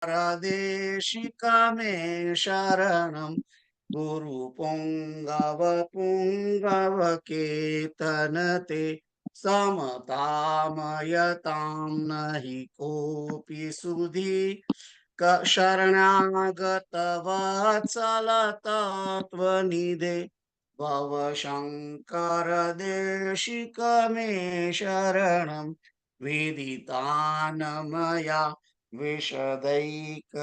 परदेशिकमे शरणं गुरु पुङ्गव केतनते समतामयतां नहि कोऽपि सुधी शरणागत वत्सल तत्त्वनिधे भव शङ्कर देशिक मे शरणं विदितान् मया विशदैककला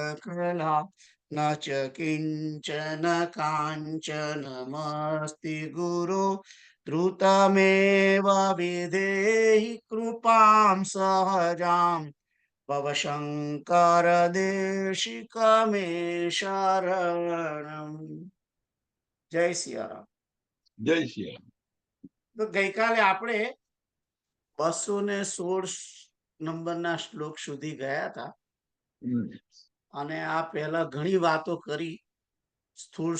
न च किञ्चन काञ्चनमस्ति गुरो द्रुतमेव विधेहि कृपां सहजाम् भव शंकर देशिक मे शरणम। જય સિયારામ। જય શ્રી રામ. તો ગઈકાલે આપણે 216 નંબરના શ્લોક સુધી ગયા હતા અને આ પહેલા ઘણી વાતો કરી સ્થૂળ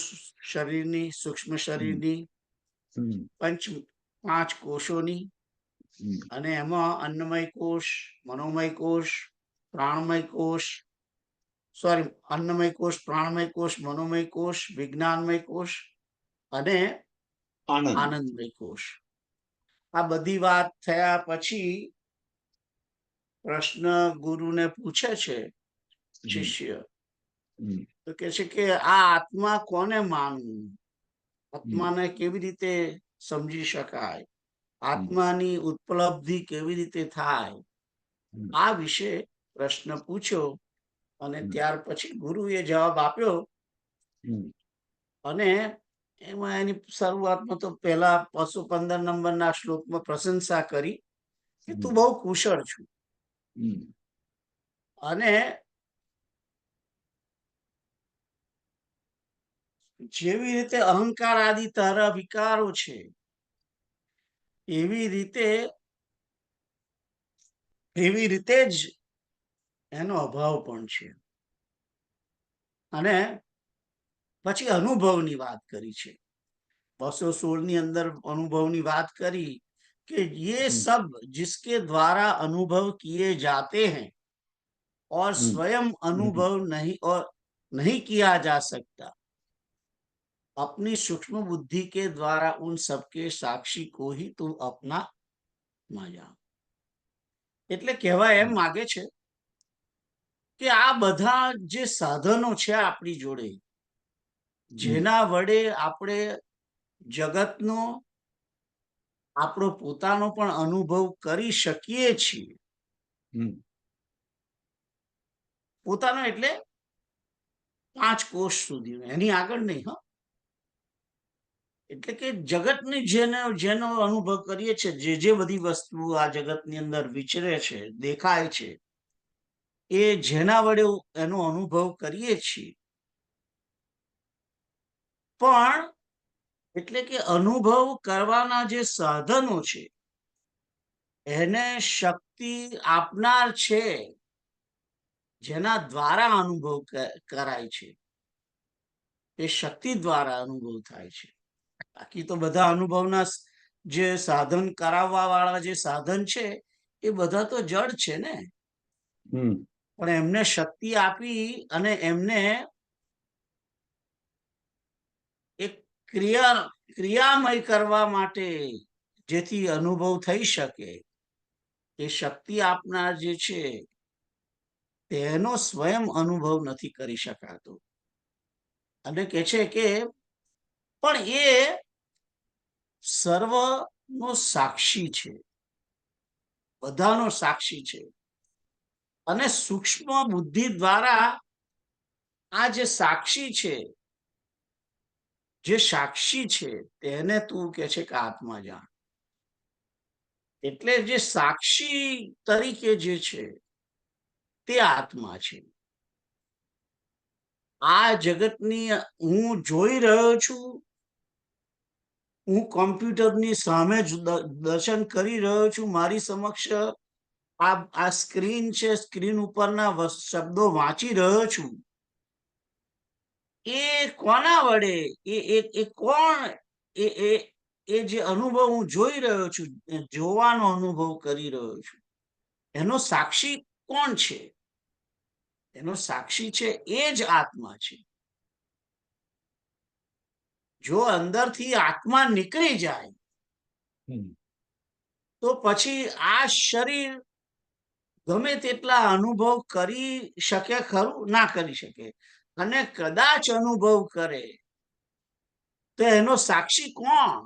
શરીરની, સૂક્ષ્મ શરીરની, પાંચ કોષોની અને એમાં અન્નમય કોષ, મનોમય કોષ, પ્રાણમય કોષ, અન્નમય કોષ, પ્રાણમય કોષ, મનોમય કોષ, વિજ્ઞાનમય કોષ અને આનંદમય કોષ। આ બધી વાત થયા પછી પ્રશ્ન ગુરુને પૂછે છે શિષ્ય, તો કે છે કે આ આત્મા કોને માનવું, આત્માને કેવી રીતે સમજી શકાય, આત્માની ઉપલબ્ધિ કેવી રીતે થાય, આ વિશે પ્રશ્ન પૂછ્યો અને ત્યાર પછી ગુરુએ જવાબ આપ્યો અને એમાં એની શરૂઆતમાં તો પહેલા 215 નંબરના શ્લોકમાં પ્રશંસા કરી કે તું બહુ કુશળ છું અને જેવી રીતે અહંકાર આદિ તારા વિકારો છે એવી રીતે જ એનો અભાવ પણ છે। અને પછી અનુભવની વાત કરી છે। 216 ની અંદર અનુભવની વાત કરી कि ये सब जिसके द्वारा अनुभव किए जाते हैं और स्वयं अनुभव नहीं किया जा सकता, अपनी सूक्ष्म बुद्धि के द्वारा उन सबके साक्षी को ही तू अपना माया। એટલે કહેવા એમ માગે છે કે આ બધા જે સાધનો છે આપણી જોડે, જેના વડે આપણે જગતનો, આપણો પોતાનો પણ અનુભવ કરી શકીએ છીએ। પોતાનો એટલે 5 કોષ સુધી, એની આગળ નહીં। એટલે કે જગતની જેનો અનુભવ કરીએ છીએ, જે બધી વસ્તુઓ આ જગતની અંદર વિચરે છે, દેખાય છે, એ જેના વડે એનો અનુભવ કરીએ છીએ, પણ એટલે કે અનુભવ કરવાના જે સાધનો છે એને શક્તિ આપનાર છે, જેના દ્વારા અનુભવ કરાય છે, એ શક્તિ દ્વારા અનુભવ થાય છે। બાકી તો બધા અનુભવના જે સાધન કરાવવા વાળા જે સાધન છે એ બધા તો જડ છે ને, પણ એમને શક્તિ આપી અને એમને એક ક્રિયામય કરવા માટે, જેથી અનુભવ થઈ શકે, એ શક્તિ આપનાર જે છે તેનો સ્વયં અનુભવ નથી કરી શકાતો। અને કે છે કે પણ એ સર્વનો સાક્ષી છે, બધાનો સાક્ષી છે, અને સૂક્ષ્મ બુદ્ધિ દ્વારા આ જે સાક્ષી છે, જે સાક્ષી છે તેને તું કે છે કે આત્મા જાણ। એટલે જે સાક્ષી તરીકે જે છે તે આત્મા છે। આ જગતની હું જોઈ રહ્યો છું, હું કોમ્પ્યુટરની સામે જ દર્શન કરી રહ્યો છું, મારી સમક્ષ આ સ્ક્રીન છે, સ્ક્રીન ઉપરના શબ્દો વાંચી રહ્યો છું, એ કોના વડે, એ કોણ, એ જે અનુભવ હું જોઈ રહ્યો છું, જોવાનો અનુભવ કરી રહ્યો છું, એનો સાક્ષી કોણ છે? એનો સાક્ષી છે એ જ આત્મા છે. જો અંદરથી આત્મા નીકળી જાય તો પછી આ શરીર ગમે તેટલા અનુભવ કરી શકે ખરું? ના કરી શકે. અને કદાચ અનુભવ કરે તો એનો સાક્ષી કોણ?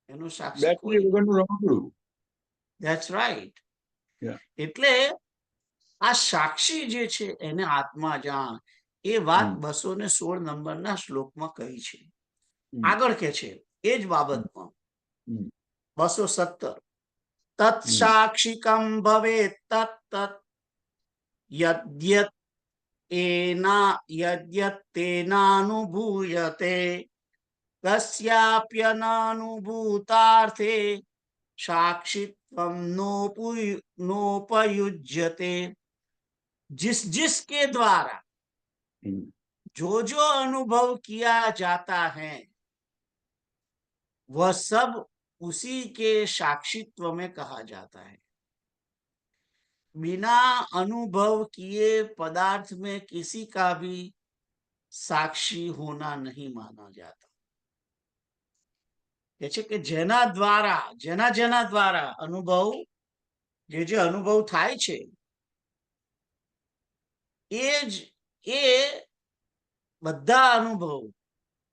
એનો સાક્ષી બેટરી કોઈ. વગરનું રમકડું. That's right. Yeah. એટલે આ સાક્ષી જે છે એને આત્મા જાણ, એ વાત 216 નંબરના શ્લોકમાં કહી છે. આગળ કે છે એ જ બાબતમાં 217 તત્સાક્ષિકમ ભવેત તત્તત યદ્યત યદ્યત્તેનાનુભૂયતે કસ્યાપ્યનનુભૂતાર્થે साक्षित्वम नोपयुज्यते. जिस जिसके द्वारा जो जो अनुभव किया जाता है वह सब उसी के साक्षित्व में कहा जाता है. बिना अनुभव किए पदार्थ में किसी का भी साक्षी होना नहीं माना जाता. કે જેના દ્વારા જેના દ્વારા અનુભવ જે અનુભવ થાય છે એ બધા અનુભવ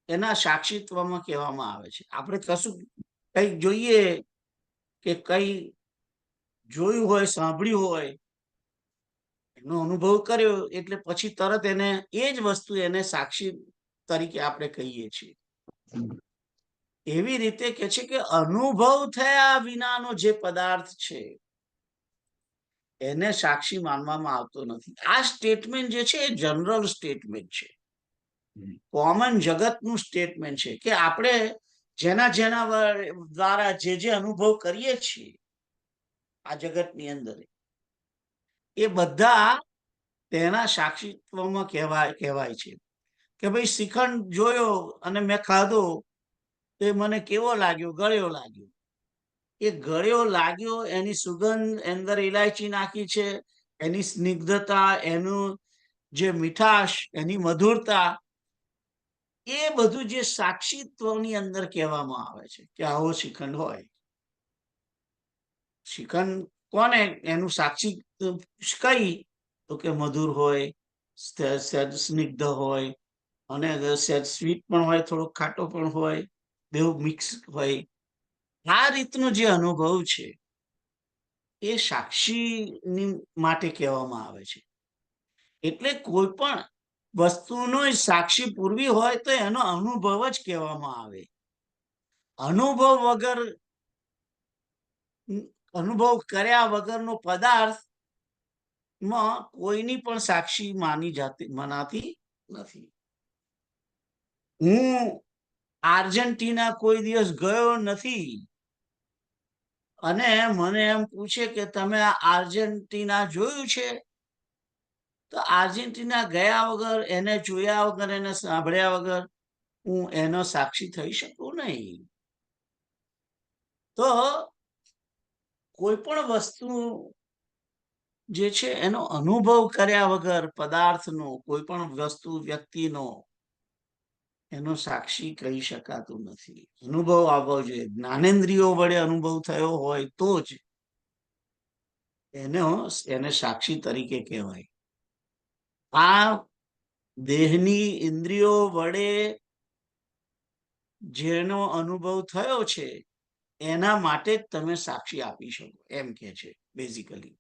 એના સાક્ષીત્વમાં કહેવામાં આવે છે. આપણે કશું કંઈક જોઈએ કે કઈ જોયું હોય, સાંભળ્યું હોય, એનો અનુભવ કર્યો એટલે પછી તરત એને એ જ વસ્તુ એને સાક્ષી તરીકે આપણે કહીએ છીએ. એવી રીતે કે છે કે અનુભવ થયા વિનાનો જે પદાર્થ છે એને સાક્ષી માનવામાં આવતો નથી. આ સ્ટેટમેન્ટ જે છે એ જનરલ સ્ટેટમેન્ટ છે, કોમન જગતનું સ્ટેટમેન્ટ છે કે આપણે જેના દ્વારા જે અનુભવ કરીએ છીએ આ જગતની અંદર, એ બધા તેના સાક્ષીત્વમાં કહેવાય છે. કે ભાઈ શ્રીખંડ જોયો અને મેં ખાધો તો એ મને કેવો લાગ્યો? ગળ્યો લાગ્યો. એ ગળ્યો લાગ્યો એની સુગંધ, અંદર ઇલાયચી નાખી છે, એની સ્નિગ્ધતા, એનું જે મીઠાશ, એની મધુરતા, એ બધું જે સાક્ષીત્વની અંદર કહેવામાં આવે છે કે આવો શ્રીખંડ હોય. શ્રીખંડ કોને એનું સાક્ષી કઈ? તો કે મધુર હોય, સ્નિગ્ધ હોય, અને સ્વીટ પણ હોય, થોડોક ખાટો પણ હોય, બેવું મિક્સ હોય. આ રીતનો જે અનુભવ છે એ સાક્ષી માટે કહેવામાં આવે છે. એટલે કોઈ પણ વસ્તુનો સાક્ષી પૂરવી હોય તો એનો અનુભવ જ કહેવામાં આવે. અનુભવ કર્યા વગરનો પદાર્થ માં કોઈની પણ સાક્ષી મનાતી નથી. હું આર્જેન્ટિના કોઈ દિવસ ગયો નથી અને મને એમ પૂછે કે તમે આર્જેન્ટિના જોયું છે, તો આર્જેન્ટિના ગયા વગર, એને જોયા વગર, એને સાંભળ્યા વગર હું એનો સાક્ષી થઈ શકું નહીં. તો કોઈ પણ વસ્તુ જે છે એનો અનુભવ કર્યા વગર, પદાર્થનો, કોઈ પણ વસ્તુ, વ્યક્તિનો, એનો સાક્ષી કહી શકાતું નથી. અનુભવ આવવો જોઈએ. જ્ઞાનેન્દ્રિયો વડે અનુભવ થયો હોય તો જ એને સાક્ષી તરીકે કહેવાય. આ દેહની ઇન્દ્રિયો વડે જેનો અનુભવ થયો છે એના માટે જ તમે સાક્ષી આપી શકો, એમ કે છે બેઝિકલી.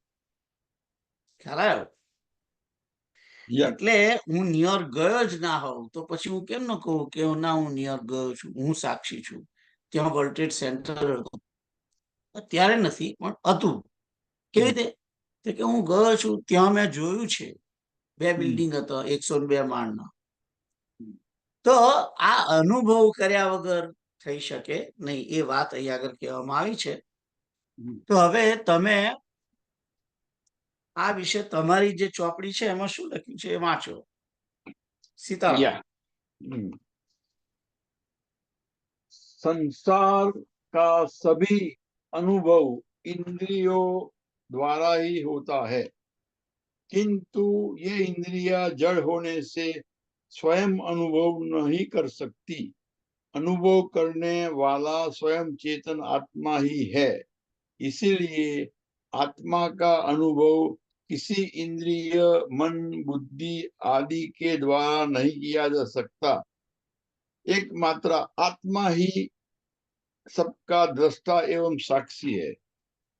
ખ્યાલ આવ્યો? એટલે હું નિયર ગયો જ ના હોઉં તો પછી હું કેમ ન કહું કે ના, હું નિયર ગયો છું, હું સાક્ષી છું. ત્યાં વર્લ્ડ ટ્રેડ સેન્ટર હતું, અત્યારે નથી પણ હતું. કેવી રીતે? કે હું ગયો છું, ત્યાં મેં જોયું છે 2 બિલ્ડિંગ હતા, 102 માળના. તો આ અનુભવ કર્યા વગર થઈ શકે નહીં. એ વાત અહીંયા આગળ કહેવામાં આવી છે. તો હવે તમે આ વિશે તમારી જે ચોપડી છે એમાં શું લખ્યું છે એ વાંચો. સીતારામ. संसार का सभी अनुभव इंद्रियों द्वारा ही होता है. किंतु ये इंद्रिया जड़ होने से स्वयं अनुभव नहीं कर सकती। अनुभव करने वाला स्वयं चेतन आत्मा ही है। इसीलिए आत्मा का अनुभव किसी इंद्रिय, मन, बुद्धि आदि के द्वारा नहीं किया जा सकता। एकमात्र आत्मा ही सबका दृष्टा एवं साक्षी है।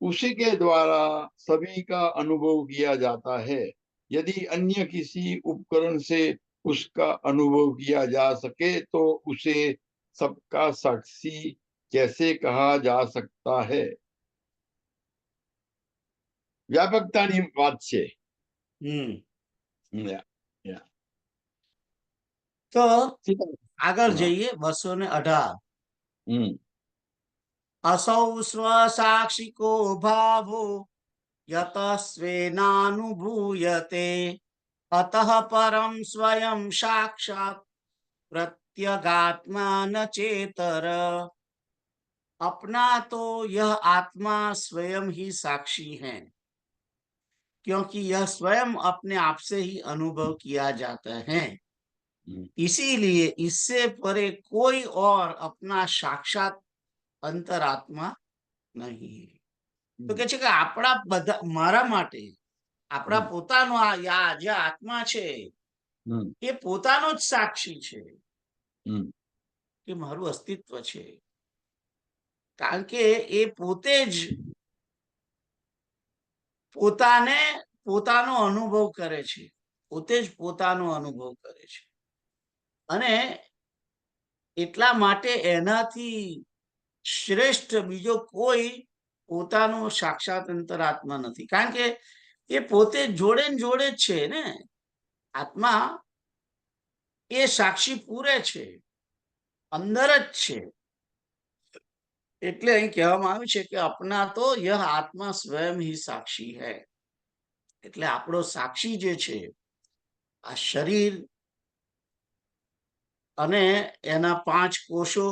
उसी के द्वारा सभी का अनुभव किया जाता है। यदि अन्य किसी उपकरण से उसका अनुभव किया जा सके तो उसे सबका साक्षी कैसे कहा जा सकता है? व्यापकताની વાત છે। તો આગળ જઈએ 218 असौ स्वसाक्षिको भावो यतस्वेनानुभूयते अतः परम स्वयं साक्षात् प्रत्यगात्मा न चेतर। अपना तो यह आत्मा स्वयं ही साक्षी है, क्योंकि यह स्वयं अपने आप से ही अनुभव किया जाता है। इसीलिए इससे परे कोई और अपना साक्षात अंतरात्मा नहीं है। તો કે છે કે આપણા બધા મારા માટે આપણા પોતાનો આ જે આત્મા છે એ પોતાનો જ સાક્ષી છે કે મારું અસ્તિત્વ છે, કારણ કે એ પોતે જ પોતાને પોતાનો અનુભવ કરે છે, પોતે જ પોતાનો અનુભવ કરે છે, અને એટલા માટે એનાથી શ્રેષ્ઠ બીજો કોઈ પોતાનો સાક્ષાત અંતરાત્મા નથી, કારણ કે એ પોતે જોડે ને જોડે જ છે ને આત્મા, એ સાક્ષી પૂરે છે, અંદર જ છે। એટલે અહીં કહેવામાં આવ્યું છે કે अपना तो यह आत्मा स्वयं ही साक्षी है। એટલે આપણો સાક્ષી જે છે આ શરીર અને એના 5 કોષો,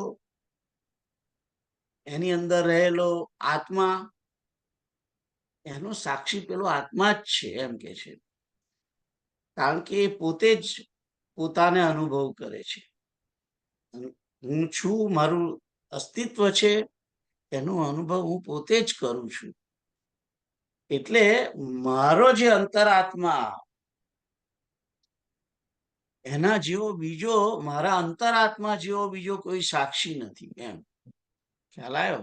એની અંદર રહેલો આત્મા, એનો સાક્ષી પેલો આત્મા જ છે એમ કે છે, કારણ કે એ પોતે જ પોતાને અનુભવ કરે છે। હું છું, મારું અસ્તિત્વ છે, એનો અનુભવ હું પોતે જ કરું છું। એટલે મારો જે અંતરાત્મા એના જેવો બીજો, મારા અંતરાત્મા જેવો બીજો કોઈ સાક્ષી નથી એમ ખ્યાલ આવ્યો।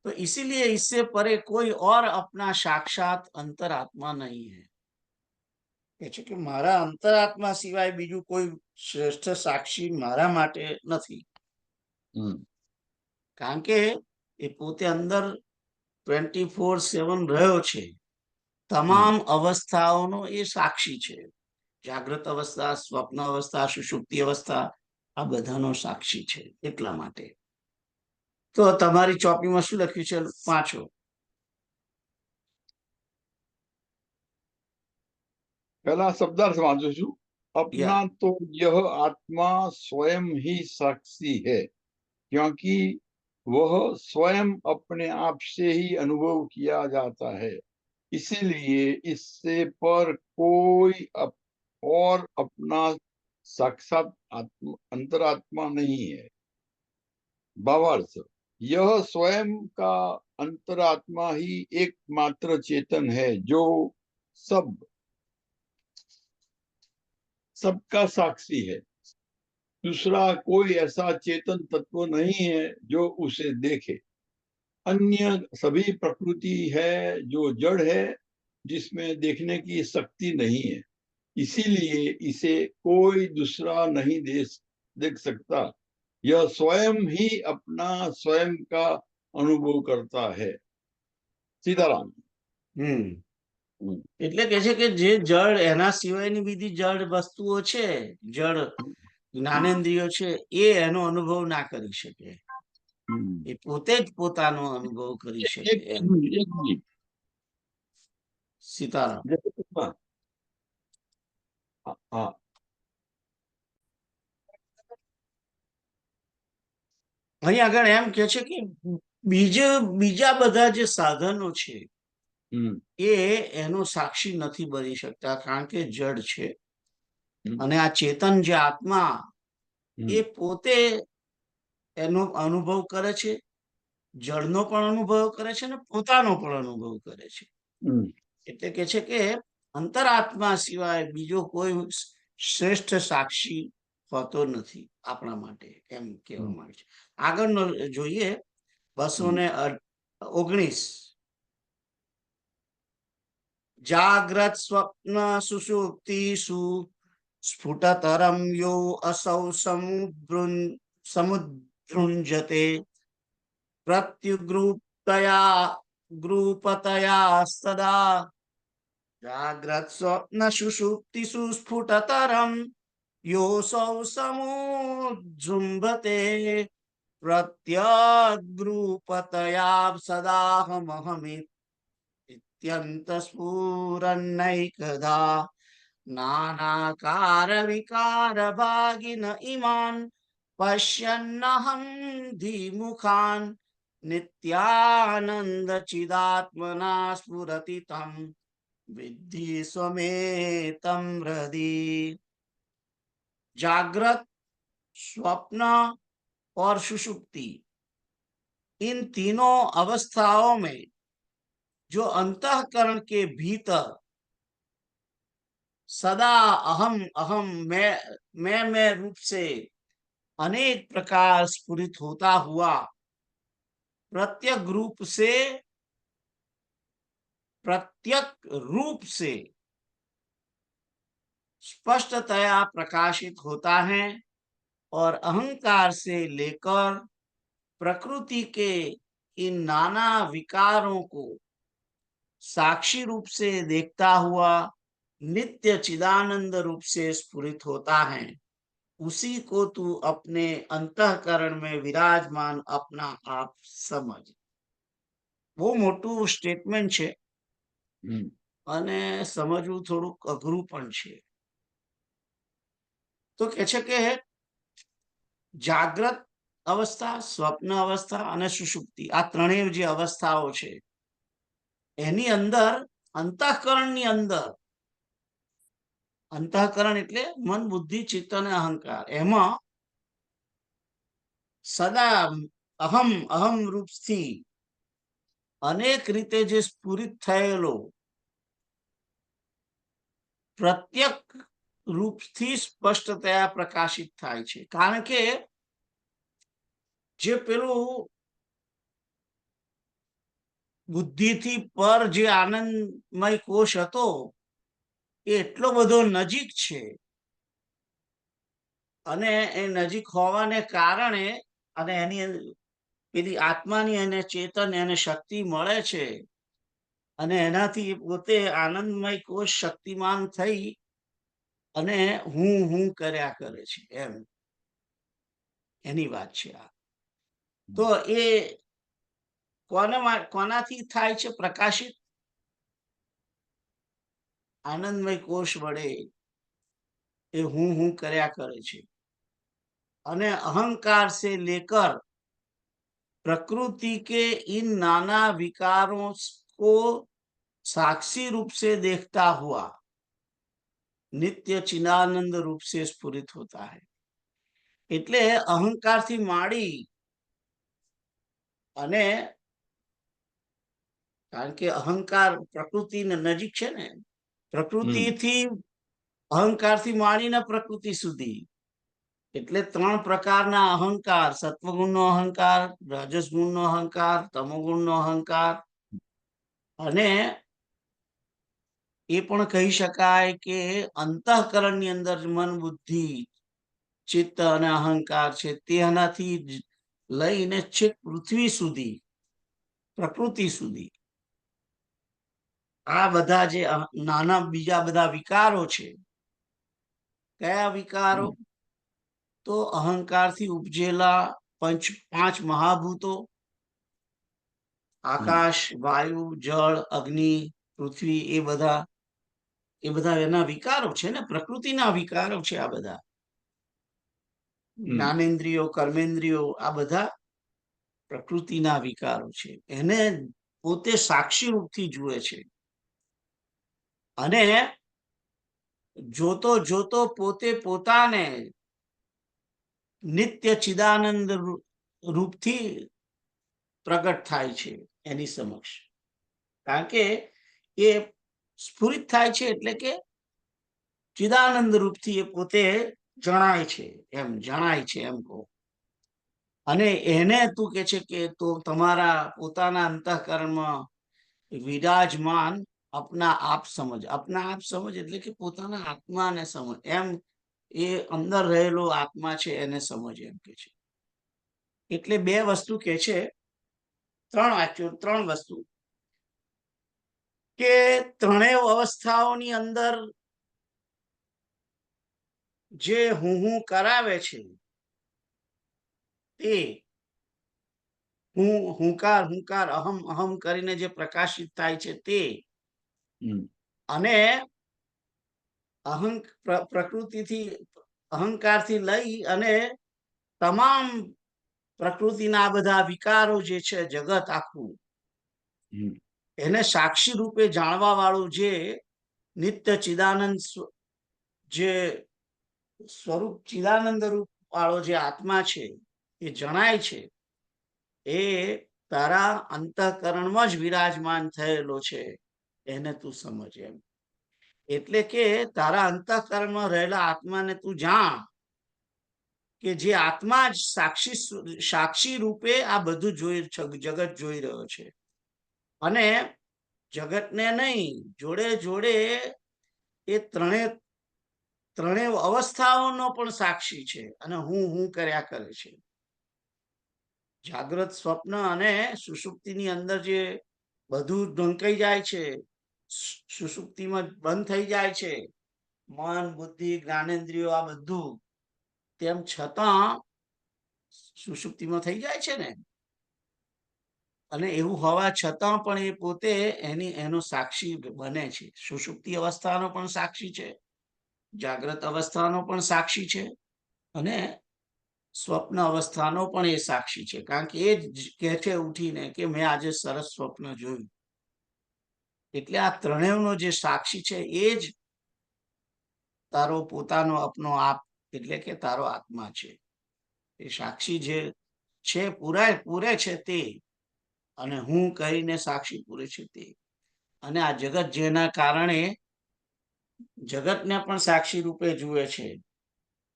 तो इसीलिए इससे परे कोई और अपना साक्षात अंतरात्मा नहीं है। કે છે કે મારા અંતરાત્મા સિવાય બીજું કોઈ શ્રેષ્ઠ સાક્ષી મારા માટે નથી, કારણ કે એ પોતે અંદર 24/7 રહ્યો છે, તમામ અવસ્થાઓનો એ સાક્ષી છે। જાગ્રત અવસ્થા, સ્વપ્ન અવસ્થા, સુષુપ્તિ અવસ્થા, આ બધાનો સાક્ષી છે। એટલા માટે તો તમારી ચોપડીમાં શું લખ્યું છે? વાંચો। पहला शब्दार्थ वांचू छू। अपना तो यह आत्मा स्वयं ही साक्षी है, क्योंकि वह स्वयं अपने आप से ही अनुभव किया जाता है। इसीलिए इससे पर कोई और अपना साक्षात अंतरात्मा नहीं है। भावार्थ, यह स्वयं का अंतरात्मा ही एकमात्र चेतन है जो सबका साक्षी है। दूसरा कोई ऐसा चेतन तत्व नहीं है जो उसे देखे। अन्य सभी प्रकृति है जो जड़ है, जिसमें देखने की शक्ति नहीं है। इसीलिए इसे कोई दूसरा नहीं देख सकता। यह स्वयं ही अपना स्वयं का अनुभव करता है। सीताराम। એટલે કે છે કે જે જળ, એના સિવાયની બીજી જળ વસ્તુઓ છે, જળ જ્ઞાનેન્દ્રિયો છે, એ એનો અનુભવ ના કરી શકે, એ પોતે જ પોતાનો અનુભવ કરી શકે એમ। સીતારામ। અહીં આગળ એમ કે છે કે બીજા બધા જે સાધનો છે હમ એ એનો સાક્ષી નથી બની શકતા, કારણ કે જડ છે. હમ અને આ ચેતન જે આત્મા એ હમ પોતે એનો અનુભવ કરે છે, જળનો પણ અનુભવ કરે છે અને પોતાનો પણ અનુભવ કરે છે. હમ એટલે કે છે કે અંતરાત્મા સિવાય બીજો કોઈ શ્રેષ્ઠ સાક્ષી હોતો નથી આપણા માટે, એમ હમ કહેવામાં આવે છે. આગળનો જોઈએ, 219. જાગ્રત સ્વપ્ન સુષુપ્તિષુ સ્ફુટતરમ યો અસૌ સમુદ્રુંજતે પ્રત્યુગ્રુપતયા ગ્રુપતયા સદા. જાગ્રત સ્વપ્ન સુષુપ્તિષુ સ્ફુટતરમ યોऽસૌ સમુજૃંભતે પ્રત્યગ્રુપતયા સદાહમહમિત્યन्तસ્ફુરન્નૈકधा નાનાકાર વિકાર ભાગિન ઇમાન પશ્યન્નહં ધીમુખાન નિત્યાનંદ ચિદાત્મના સ્ફુરતિ તમ विद्धि स्वमेतं हृदि. जागृत, स्वप्न और सुषुप्ति, इन तीनों अवस्थाओं में जो अंतःकरण के भीतर सदा अहम अहम मैं रूप से अनेक प्रकार स्फुरित होता हुआ प्रत्यक रूप से स्पष्टतया प्रकाशित होता है, और अहंकार से लेकर प्रकृति के इन नाना विकारों को साक्षी रूप से देखता हुआ नित्य चिदानंद रूप से स्फुरित होता है, उसी को तू अपने अंतःकरण में विराजमान अपना आप समझ. બહુ મોટું સ્ટેટમેન્ટ છે હમ અને સમજવું થોડુંક અઘરું પણ છે. તો કે છે કે જાગ્રત અવસ્થા, સ્વપ્ન અવસ્થા અને સુષુપ્તિ, આ ત્રણેય જે અવસ્થાઓ છે એની અંદર, અંતઃકરણની અંદર, અંતઃકરણ એટલે મન, બુદ્ધિ, ચિત્ત અને અહંકાર, એમાં સદા અહમ અહમ રૂપથી અનેક રીતે જે સ્ફુરિત થયેલો પ્રત્યેક રૂપથી સ્પષ્ટતયા પ્રકાશિત થાય છે. કારણ કે જે પેલું બુદ્ધિથી પર જે આનંદમય કોષ હતો એ એટલો બધો નજીક છે, અને એ નજીક હોવાને કારણે, અને એની પેલી આત્માની એને ચેતન, એને શક્તિ મળે છે, અને એનાથી પોતે આનંદમય કોષ શક્તિમાન થઈ અને હું કર્યા કરે છે, એમ એની વાત છે આ. તો એ કોનાથી થાય છે પ્રકાશિત? આનંદમય કોષ વડે એ હું કર્યા કરે છે. અને अहंकार से लेकर प्रकृति के इन नाना विकारों को साक्षी रूप से देखता हुआ नित्य चिदानंद रूप से स्फुरित होता है. એટલે અહંકારથી માંડી, અને કારણ કે અહંકાર પ્રકૃતિને નજીક છે ને, પ્રકૃતિથી અહંકારથી માંડીને પ્રકૃતિ સુધી, એટલે ત્રણ પ્રકારના અહંકાર: સત્વગુણનો અહંકાર, રજસગુણનો અહંકાર, તમોગુણનો અહંકાર. અને એ પણ કહી શકાય કે અંતઃકરણની અંદર મન, બુદ્ધિ, ચિત્ત અને અહંકાર છે, તેનાથી લઈને છેક પૃથ્વી સુધી, પ્રકૃતિ સુધી, આ બધા જે નાના બીજા બધા વિકારો છે. કયા વિકારો? તો અહંકારથી ઉપજેલા પાંચ મહાભૂતો, આકાશ, વાયુ, જળ, અગ્નિ, પૃથ્વી, એ બધા એના વિકારો છે ને, પ્રકૃતિના વિકારો છે આ બધા. જ્ઞાનેન્દ્રિયો, કર્મેન્દ્રિયો, આ બધા પ્રકૃતિના વિકારો છે. એને પોતે સાક્ષી રૂપથી જુએ છે અને જોતો જોતો પોતે પોતાને નિત્ય ચિદાનંદ રૂપથી પ્રગટ થાય છે એની સમક્ષ. કારણ કે એ સ્ફુરિત થાય છે એટલે કે ચિદાનંદ રૂપથી એ પોતે જણાય છે એમ કહો. અને એને તું કે છે કે તો તમારા પોતાના અંતઃકરણમાં વિરાજમાન અપના આપ સમજ એટલે કે પોતાના આત્માને સમજ, એમ એ અંદર રહેલો આત્મા છે એને સમજ એમ કે છે. એટલે બે વસ્તુ કે છે, ત્રણ વસ્તુ કે ત્રણેય અવસ્થાઓની અંદર જે હું કરાવે છે તે હુંકાર અહમ કરીને જે પ્રકાશિત થાય છે તે, અને પ્રકૃતિથી અહંકારથી લઈ અને તમામ પ્રકૃતિના બધા વિકારો જે છે જગત આખું, એને સાક્ષી રૂપે જાણવા વાળું જે નિત્ય ચિદાનંદ જે સ્વરૂપ ચિદાનંદ રૂપ વાળો જે આત્મા છે એ જણાય છે, એ તારા અંતઃકરણમાં જ વિરાજમાન થયેલો છે એને તું સમજ એમ. એટલે કે તારા અંતઃકરણમાં રહેલા આત્માને તું જાણ કે જે આત્મા જ સાક્ષી રૂપે આ બધું જગત જોઈ રહ્યો છે. અને જગતને નહીં, જોડે જોડે એ ત્રણેય અવસ્થાઓનો પણ સાક્ષી છે અને હું કર્યા કરે છે. જાગ્રત, સ્વપ્ન અને સુષુપ્તિની અંદર જે બધું ઢંકાઈ જાય છે, સુષુપ્તિમાં બંધ થઈ જાય છે મન, બુદ્ધિ, જ્ઞાનેન્દ્રિયો આ બધું, તેમ છતાં સુષુપ્તિમાં થઈ જાય છે ને. અને એવું હોવા છતાં પણ એ પોતે એનો સાક્ષી બને છે. સુષુપ્તિ અવસ્થાનો પણ સાક્ષી છે, જાગ્રત અવસ્થાનો પણ સાક્ષી છે અને સ્વપ્ન અવસ્થાનો પણ એ સાક્ષી છે. કારણ કે એ જ કહે છે ઉઠીને કે મેં આજે સરસ સ્વપ્ન જોયું. એટલે આ ત્રણેયનો જે સાક્ષી છે એ જ તારો પોતાનો અપનો આપ એટલે કે તારો આત્મા છે. એ સાક્ષી જે છે પૂરે છે તે, અને હું કહીને સાક્ષી પૂરે છે તે. અને આ જગત જેના કારણે જગતને પણ સાક્ષી રૂપે જુએ છે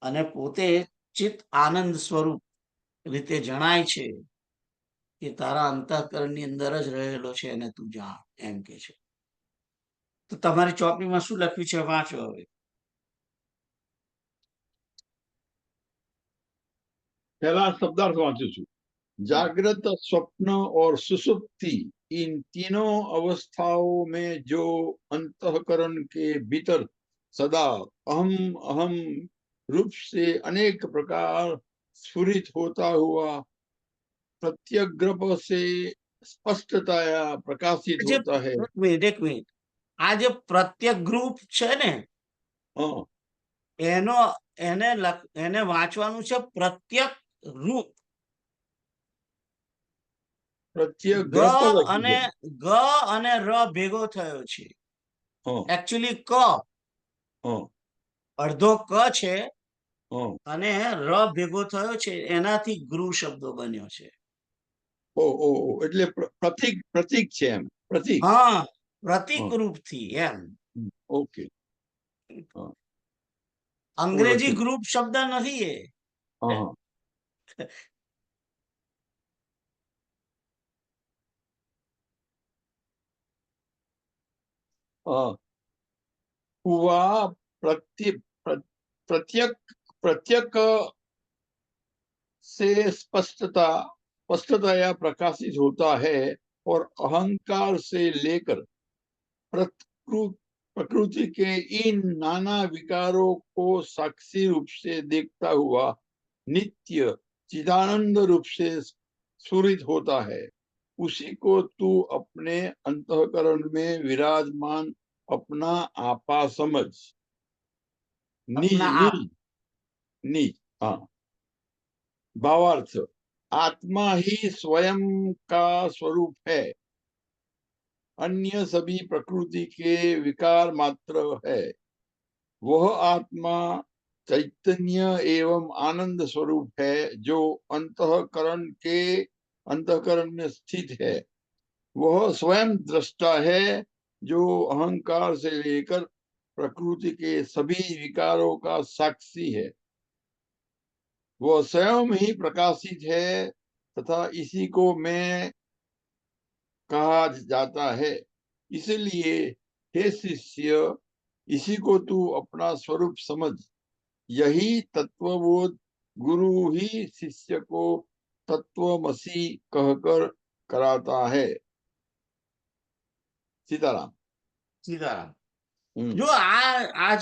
અને પોતે ચિત્ત આનંદ સ્વરૂપ રીતે જણાય છે કે તારા અંતઃકરણની અંદર જ રહેલો છે અને તું જાણ એમ કે છે. તો તમારી ચોપડીમાં શું લખ્યું છે વાંચો હવે. पहला शब्दार्थ वांचू छू। जागृत, स्वप्न और सुसुप्ति, इन तीनों अवस्थाओं में जो अंतःकरण के भीतर सदा अहम अहम रूप से अनेक प्रकार स्फुरित होता हुआ प्रत्यग्रप से स्पष्टतया प्रकाशित होता है। એક મિનિટ આ જે પ્રત્યક ગ્રુપ છે ને हाँ, એને વાંચવાનું છે પ્રત્યક રૂપ. प्रत्यग्रप लखी है। ગ અને ર ભેગો થયો છે. हाँ, એકચ્યુઅલી ક हाँ, અડધો ક છે हाँ, અને ર ભેગો થયો છે, એનાથી ગૃહ શબ્દો બન્યો છે. ओ ओ ओ એટલે પ્રતીક પ્રતીક છે એમ, પ્રતીક. હા, પ્રતીક हाँ, રૂપથી એમ. ओके, हाँ, અંગ્રેજી ગ્રુપ શબ્દ નથી એ. हाँ, हाँ, हाँ, हुआ प्रत्य प्रत्यक प्रत्यक से स्पष्टतया प्रकाशित होता है और अहंकार से लेकर प्रकृति के इन नाना विकारों को साक्षी रूप से देखता हुआ नित्य चिदानंद रूप से स्फुरित होता है। उसी को तू अपने अंतःकरण में विराजमान अपना आपा समझ। निज अपना आप. निज निज, हाँ। भावार्थ, आत्मा ही स्वयं का स्वरूप है अन्य सभी प्रकृति के विकार मात्र है। वह आत्मा चैतन्य एवं आनंद स्वरूप है, जो अंतःकरण में स्थित है। वह स्वयं दृष्टा है, जो अहंकार से लेकर प्रकृति के सभी विकारों का साक्षी है। वह स्वयं ही प्रकाशित है तथा इसी को मैं कहा जाता है। इसलिए हे शिष्य, इसी को तू अपना स्वरूप समझ। यही तत्वबोध गुरु ही शिष्य को तत्वमसी कहकर कराता है। सीताराम। સીતારામ. हम्म। જો આ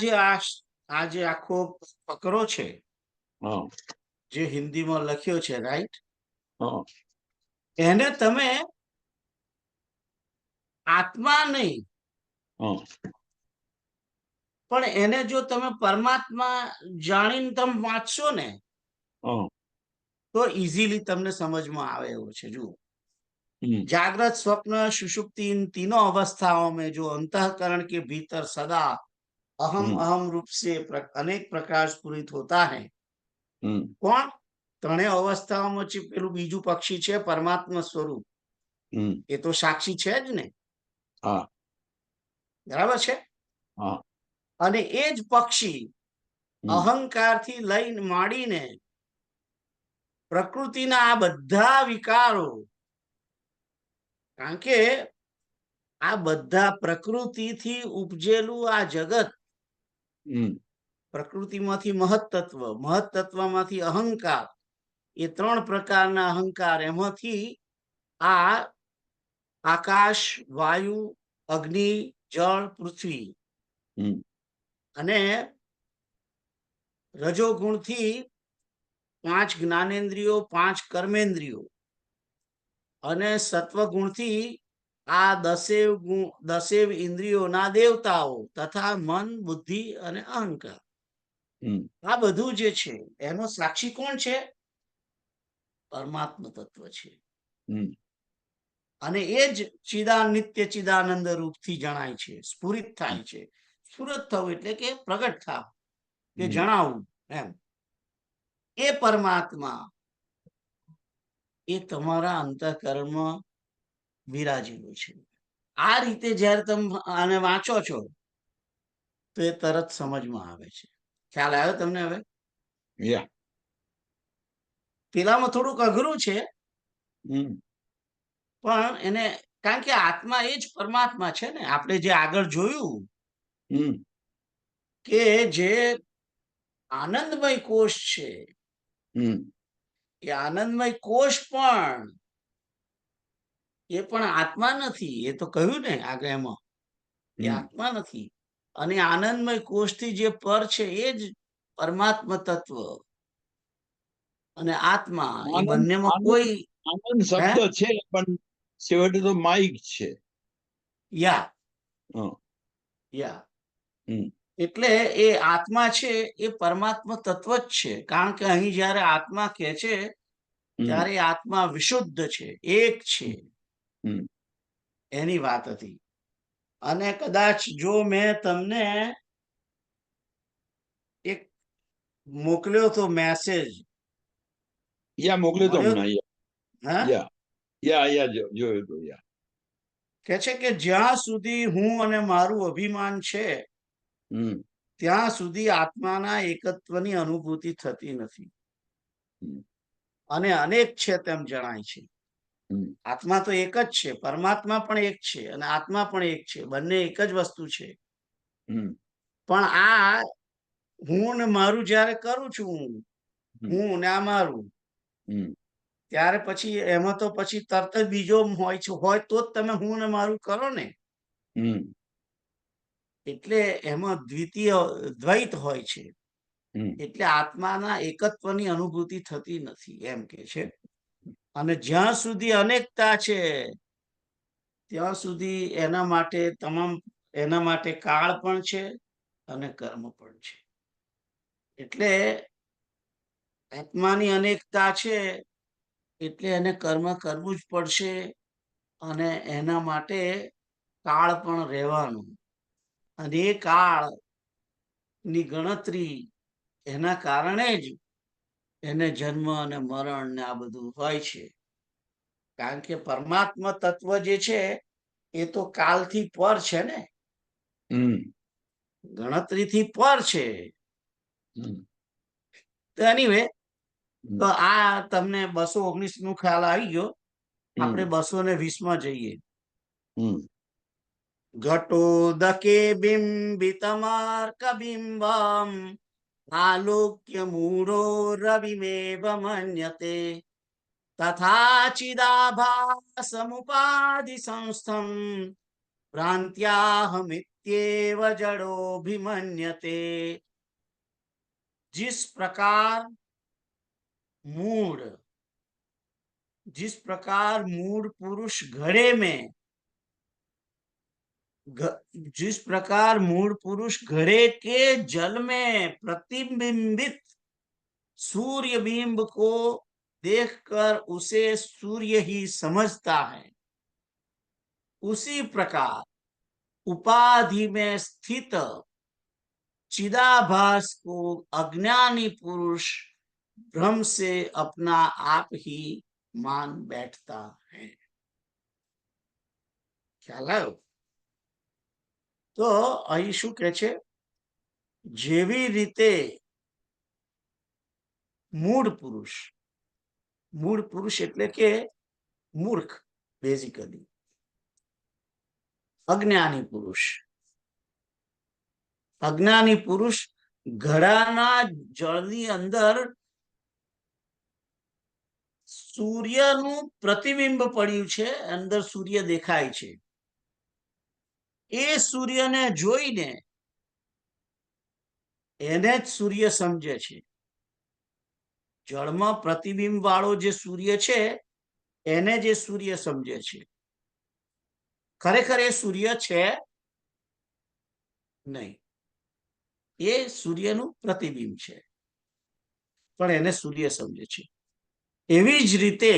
જે આખો ફકરો છે हाँ જે હિન્દીમાં લખ્યો છે, રાઈટ, हाँ એને તમે આત્મા નહીં, हाँ પણ એને જો તમે પરમાત્મા જાણીને તમે વાંચશો ને हाँ તો ઇઝીલી તમને સમજમાં આવે એવું છે. જુઓ, हम्म जागृत स्वप्न सुषुप्ति इन तीनों अवस्थाओं में जो अंतःकरण के भीतर सदा अहम हम्म अहम रूप से अनेक प्रकार स्फुरित होता है. हम्म કોણ? ત્રણેય અવસ્થાઓમાં પેલું બીજું પક્ષી છે પરમાત્મા સ્વરૂપ, हम्म એ તો સાક્ષી છે જ ને, हाँ બરાબર છે? हाँ અને એ જ પક્ષી અહંકારથી લઈને માંડીને પ્રકૃતિના આ બધા વિકારો, કારણ કે આ બધા પ્રકૃતિથી ઉપજેલું આ જગત, પ્રકૃતિમાંથી મહત્તત્વ, મહત્તત્વમાંથી અહંકાર, એ ત્રણ પ્રકારના અહંકાર, એમાંથી આ આકાશ, વાયુ, અગ્નિ, જળ, પૃથ્વી અને રજોગુણથી 5 જ્ઞાનેન્દ્રિયો, 5 કર્મેન્દ્રિયો અને સત્વગુણથી આ દસેવ ઇન્દ્રિયોના દેવતાઓ તથા મન, બુદ્ધિ અને અહંકાર. આ બધું જે છે એનો સાક્ષી કોણ છે? પરમાત્મા તત્વ છે. અને એ જ નિત્ય ચિદાનંદ રૂપથી જણાય છે, સ્ફુરિત થાય છે. સ્ફુરિત થવું એટલે કે પ્રગટ થાવ, કે જણાવવું એમ. એ પરમાત્મા એ તમારા અંતઃકરણમાં વિરાજેલું છે. આ રીતે જ્યારે તમે આને વાંચો છો તો એ તરત સમજમાં આવે છે. ખ્યાલ આવ્યો તમને હવે? પેલામાં થોડુંક અઘરું છે, પણ એને, કારણ કે આત્મા એ જ પરમાત્મા છે ને. આપણે જે આગળ જોયું કે જે આનંદમય કોષ છે, એ આનંદમય કોષ પણ આત્મા નથી. એ તો કહ્યું ને આગળ એમાં, એ આત્મા નથી. અને આનંદમય કોષથી જે પર છે એ જ પરમાત્મા તત્વ અને આત્મા, એ બંનેમાં કોઈ આનંદ શબ્દ છે પણ છેવટે તો માઇક છે. એટલે એ આત્મા છે એ પરમાત્મા તત્વ જ છે. કારણ કે અહીં જયારે આત્મા કહે છે ત્યારે આત્મા વિશુદ્ધ છે, એક છે, એની વાત હતી. અને કદાચ જો મેં તમને એક મોકલ્યો તો મેસેજ, મોકલ્યો તો હમણાં, જોયો તો. કે છે કે જ્યાં સુધી હું અને મારું અભિમાન છે ત્યાં સુધી આત્માના એકત્વની અનુભૂતિ થતી નથી. અને અનેક છે તેમ જણાય છે. આત્મા તો એક જ છે, પરમાત્મા પણ એક છે અને આત્મા પણ એક છે, બંને એક જ વસ્તુ છે. પણ આ હું ને મારું જયારે કરું છું, હું ને આ મારું, ત્યારે પછી એમાં તો પછી તરત જ બીજો હોય તો જ તમે હું ને મારું કરો ને. એટલે એમાં દ્વૈત હોય છે. એટલે આત્માના એકત્વની અનુભૂતિ થતી નથી એમ કે છે. અને જ્યાં સુધી અનેકતા છે ત્યાં સુધી એના માટે કાળ પણ છે અને કર્મ પણ છે. એટલે આત્માની અનેકતા છે એટલે એને કર્મ કરવું જ પડશે. અને એના માટે કાળ પણ રહેવાનો, અને એ કાળની ગણતરી એના કારણે જ એને જન્મ અને મરણ ને આ બધું હોય છે. કારણ કે પરમાત્મા તત્વ જે છે એ તો કાલથી પર છે ને, ગણતરીથી પર છે. તો એનીવે, તો આ તમને 219 નું ખ્યાલ આવી ગયો. આપણે 220 માં જઈએ. ઘટોદકે બિંબિતમાર્ક બિંબમ આલોક્ય મૂળો રવિમેવ મન્યતે તથા ચિદાભાસમુપાધિ સંસ્થમ ભ્રાંત્યાહમિत्येव जड़ोऽभिमन्यते. जिस प्रकार मूढ़ पुरुष घड़े में जिस प्रकार मूढ़ पुरुष घड़े के जल में प्रतिबिंबित सूर्य बिंब को देखकर उसे सूर्य ही समझता है, उसी प्रकार उपाधि में स्थित चिदाभास को अज्ञानी पुरुष भ्रम से अपना आप ही मान बैठता है. ખ્યાલ આવ્યો? તો અહીં શું કહે છે? જેવી રીતે મૂળ પુરુષ એટલે કે મૂર્ખ, બેઝિકલી અજ્ઞાની પુરુષ ઘડાના જળની અંદર સૂર્યનું પ્રતિબિંબ પડ્યું છે, અંદર સૂર્ય દેખાય છે. એ સૂર્યને જોઈને એને જ સૂર્ય સમજે છે. જળમાં પ્રતિબિંબ વાળો જે સૂર્ય છે એને જે સૂર્ય સમજે છે. ખરેખર એ સૂર્ય છે નહીં, એ સૂર્યનું પ્રતિબિંબ છે, પણ એને સૂર્ય સમજે છે. એવી જ રીતે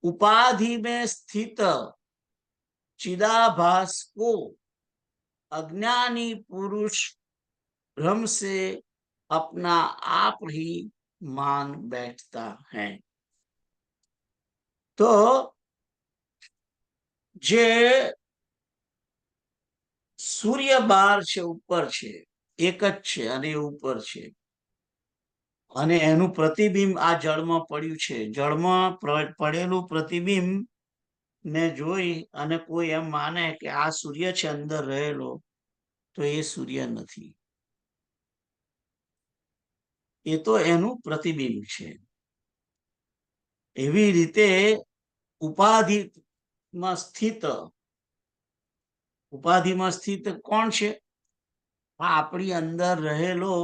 उपाधि में स्थित चिदाभास को अज्ञानी पुरुष भ्रम से अपना आप ही मान बैठता है. तो જે સૂર્ય બહાર છે, ઉપર છે, એક જ છે અને એ ઉપર છે, અને એનું પ્રતિબિંબ આ જળમાં પડ્યું છે. જળમાં પડેલું પ્રતિબિંબ ને જોઈ અને કોઈ એમ માને કે આ સૂર્ય છે અંદર રહેલો, તો એ સૂર્ય નથી, એ તો એનું પ્રતિબિંબ છે. એવી રીતે ઉપાધિમાં સ્થિત કોણ છે? આપણી અંદર રહેલો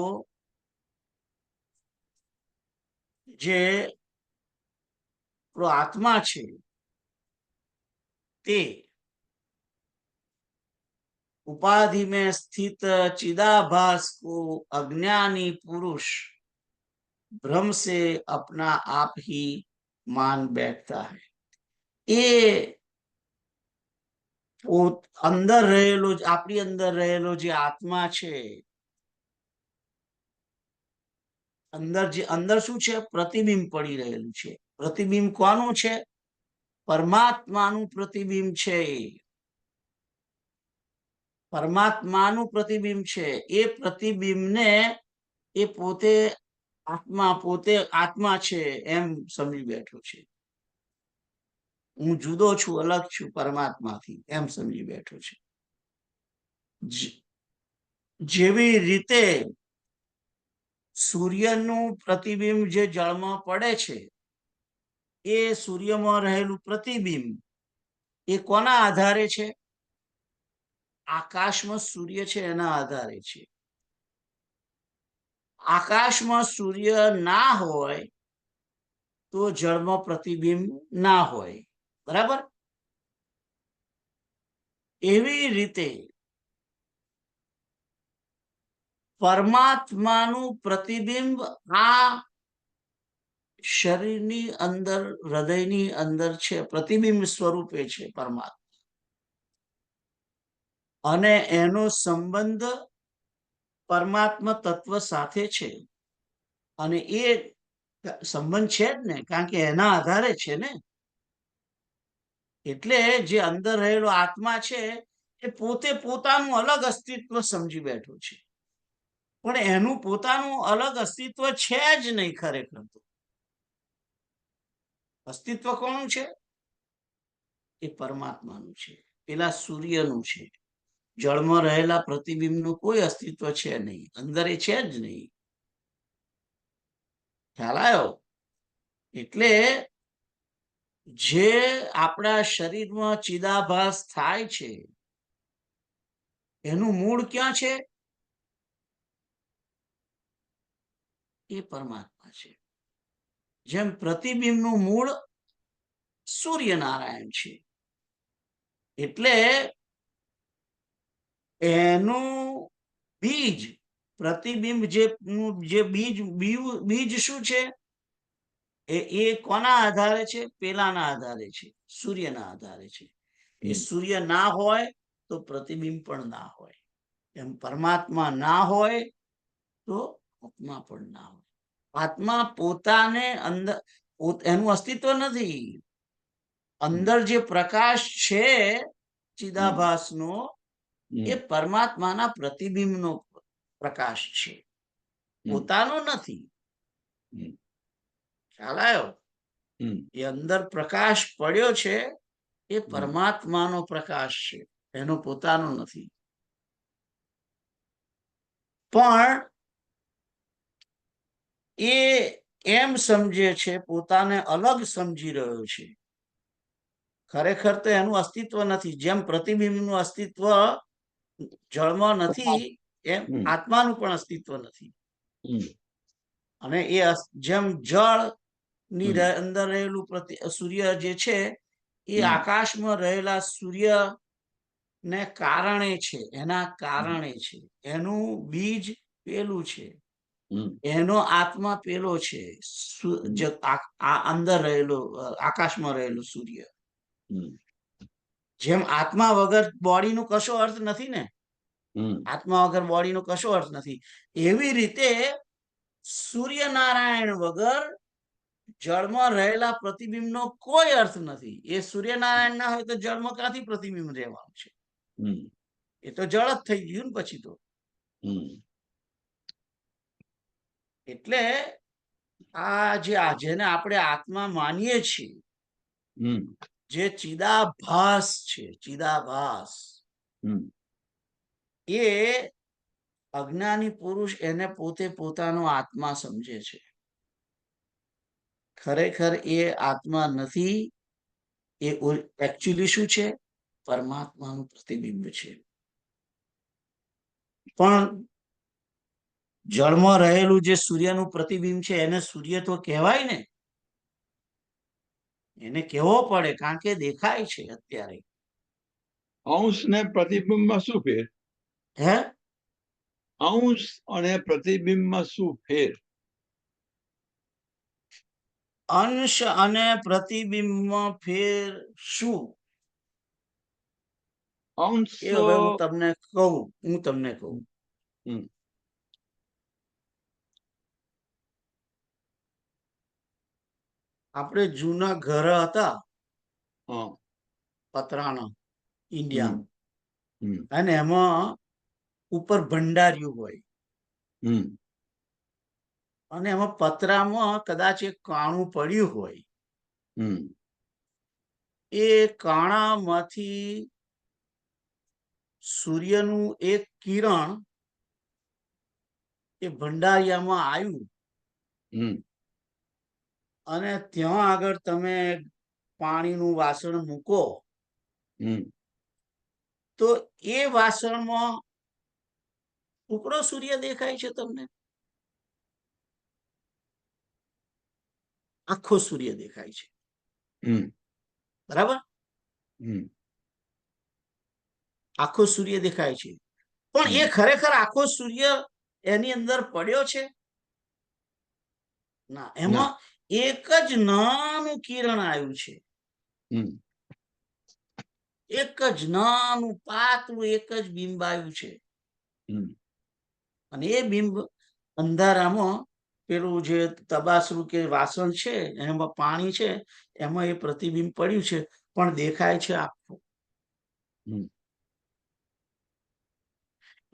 જે આત્મા છે તે उपाधि में स्थित चिदाभास को अज्ञानी पुरुष भ्रम से अपना आप ही मान बैठता है. એ અંદર રહેલો, આપણી અંદર રહેલો જે આત્મા છે, અંદર શું છે? પ્રતિબિંબ પડી રહેલું છે. પ્રતિબિંબ કોનું છે? પરમાત્માનું પ્રતિબિંબ છે. પરમાત્માનું પ્રતિબિંબ છે. એ પ્રતિબિંબને એ પોતે આત્મા છે એમ સમજી બેઠો છે. હું જુદો છું, અલગ છું પરમાત્માથી, એમ સમજી બેઠો છે. જેવી રીતે સૂર્યનું પ્રતિબિંબ જે જળમાં પડે છે, એ સૂર્યમાં રહેલું પ્રતિબિંબ એ કોના આધારે છે? આકાશમાં સૂર્ય છે એના આધારે છે. આકાશમાં સૂર્ય ના હોય તો જળમાં પ્રતિબિંબ ના હોય. બરાબર? એવી રીતે પરમાત્માનું પ્રતિબિંબ આ શરીરની અંદર, હૃદયની અંદર છે, પ્રતિબિંબ સ્વરૂપે છે પરમાત્મા, અને એનો સંબંધ પરમાત્મા તત્વ સાથે છે. અને એ સંબંધ છે જ ને, કારણ કે એના આધારે છે ને. એટલે જે અંદર રહેલો આત્મા છે એ પોતે પોતાનું અલગ અસ્તિત્વ સમજી બેઠો છે, પણ એનું પોતાનું અલગ અસ્તિત્વ છે જ નહીં ખરેખર. તો અસ્તિત્વ કોનું છે? એ પરમાત્માનું છે, પેલા સૂર્યનું છે. જળમાં રહેલા પ્રતિબિંબનું કોઈ અસ્તિત્વ છે નહીં, અંદર એ છે જ નહીં. ખ્યાલ આવ્યો? એટલે જે આપણા શરીરમાં ચિદાભાસ થાય છે એનું મૂળ ક્યાં છે? એ પરમાત્મા છે. જેમ પ્રતિબિંબનું મૂળ સૂર્યનારાયણ છે, એટલે એનું બીજ, પ્રતિબિંબ જે બીજ શું છે? એ કોના આધારે છે? પેલાના આધારે છે, સૂર્યના આધારે છે. એ સૂર્ય ના હોય તો પ્રતિબિંબ પણ ના હોય. એમ પરમાત્મા ના હોય તો આત્મા પણ ના હોય. આત્મા પોતાને અંદર, એનું અસ્તિત્વ નથી. અંદર જે પ્રકાશ છે ચિદાભાસનો, એ પરમાત્માના પ્રતિબિંબનો પ્રકાશ છે, પોતાનો નથી. ખ્યાલ આવ્યો? એ અંદર પ્રકાશ પડ્યો છે એ પરમાત્માનો પ્રકાશ છે, એનો પોતાનો નથી. પણ એ એમ સમજે છે, પોતાને અલગ સમજી રહ્યો છે. ખરેખર તો એનું અસ્તિત્વ નથી. જેમ પ્રતિબિંબનું અસ્તિત્વ જળમાં નથી, એમ આત્માનું પણ અસ્તિત્વ નથી. અને એ જેમ જળ ની અંદર રહેલું સૂર્ય જે છે એ આકાશમાં રહેલા સૂર્ય ને કારણે છે, એના કારણે છે. એનું બીજ પેલું છે, એનો આત્મા પેલો છે, અંદર રહેલો, આકાશમાં રહેલું સૂર્ય. જેમ આત્મા વગર બોડીનો કશો અર્થ નથી ને, આત્મા વગર બોડીનો કશો અર્થ નથી, એવી રીતે સૂર્યનારાયણ વગર જળમાં રહેલા પ્રતિબિંબનો કોઈ અર્થ નથી. એ સૂર્યનારાયણ ના હોય તો જળમાં ક્યાંથી પ્રતિબિંબ રહેવાનું છે? એ તો જળ જ થઈ ગયું ને પછી તો. એટલે જેને આપણે આત્મા માનીએ છીએ, જે ચિદાભાસ છે, ચિદાભાસ, એ અજ્ઞાની પુરુષ એને પોતે પોતાનો આત્મા સમજે છે. ખરેખર એ આત્મા નથી. એ એકચ્યુઅલી શું છે? પરમાત્માનું પ્રતિબિંબ છે. પણ જળમાં રહેલું જે સૂર્યનું પ્રતિબિંબ છે એને સૂર્ય તો કહેવાય ને, એને કહેવો પડે, કારણ કે દેખાય છે અત્યારે. અંશ ને પ્રતિબિંબમાં શું ફેર? હે? અંશ અને પ્રતિબિંબમાં શું ફેર? અંશ અને પ્રતિબિંબમાં ફેર શું? અંશ એ હવે હું તમને કહું. આપણે જૂના ઘર હતા પતરાના, ઇન્ડિયામાં, અને એમાં ઉપર ભંડાર્યું હોય, અને એમાં પતરામાં કદાચ એક કાણું પડ્યું હોય. એ કાણામાંથી સૂર્યનું એક કિરણ એ ભંડારિયામાં આવ્યું, અને ત્યાં આગળ તમે પાણીનું વાસણ મૂકો તો એ વાસણમાં ટુકડો સૂર્ય દેખાય છે તમને? આખો સૂર્ય દેખાય છે, બરાબર? આખો સૂર્ય દેખાય છે, પણ એ ખરેખર આખો સૂર્ય એની અંદર પડ્યો છે? ના. એક જ નાનું કિરણ આવ્યું છે, હમ એક જ નાનું પાતળું એક જ બિંબ આવ્યું છે, હમ અને એ બિંબ અંધારામાં પેલું જે તબાસરું કે વાસણ છે એમાં પાણી છે, એમાં એ પ્રતિબિંબ પડ્યું છે, પણ દેખાય છે આખું. હમ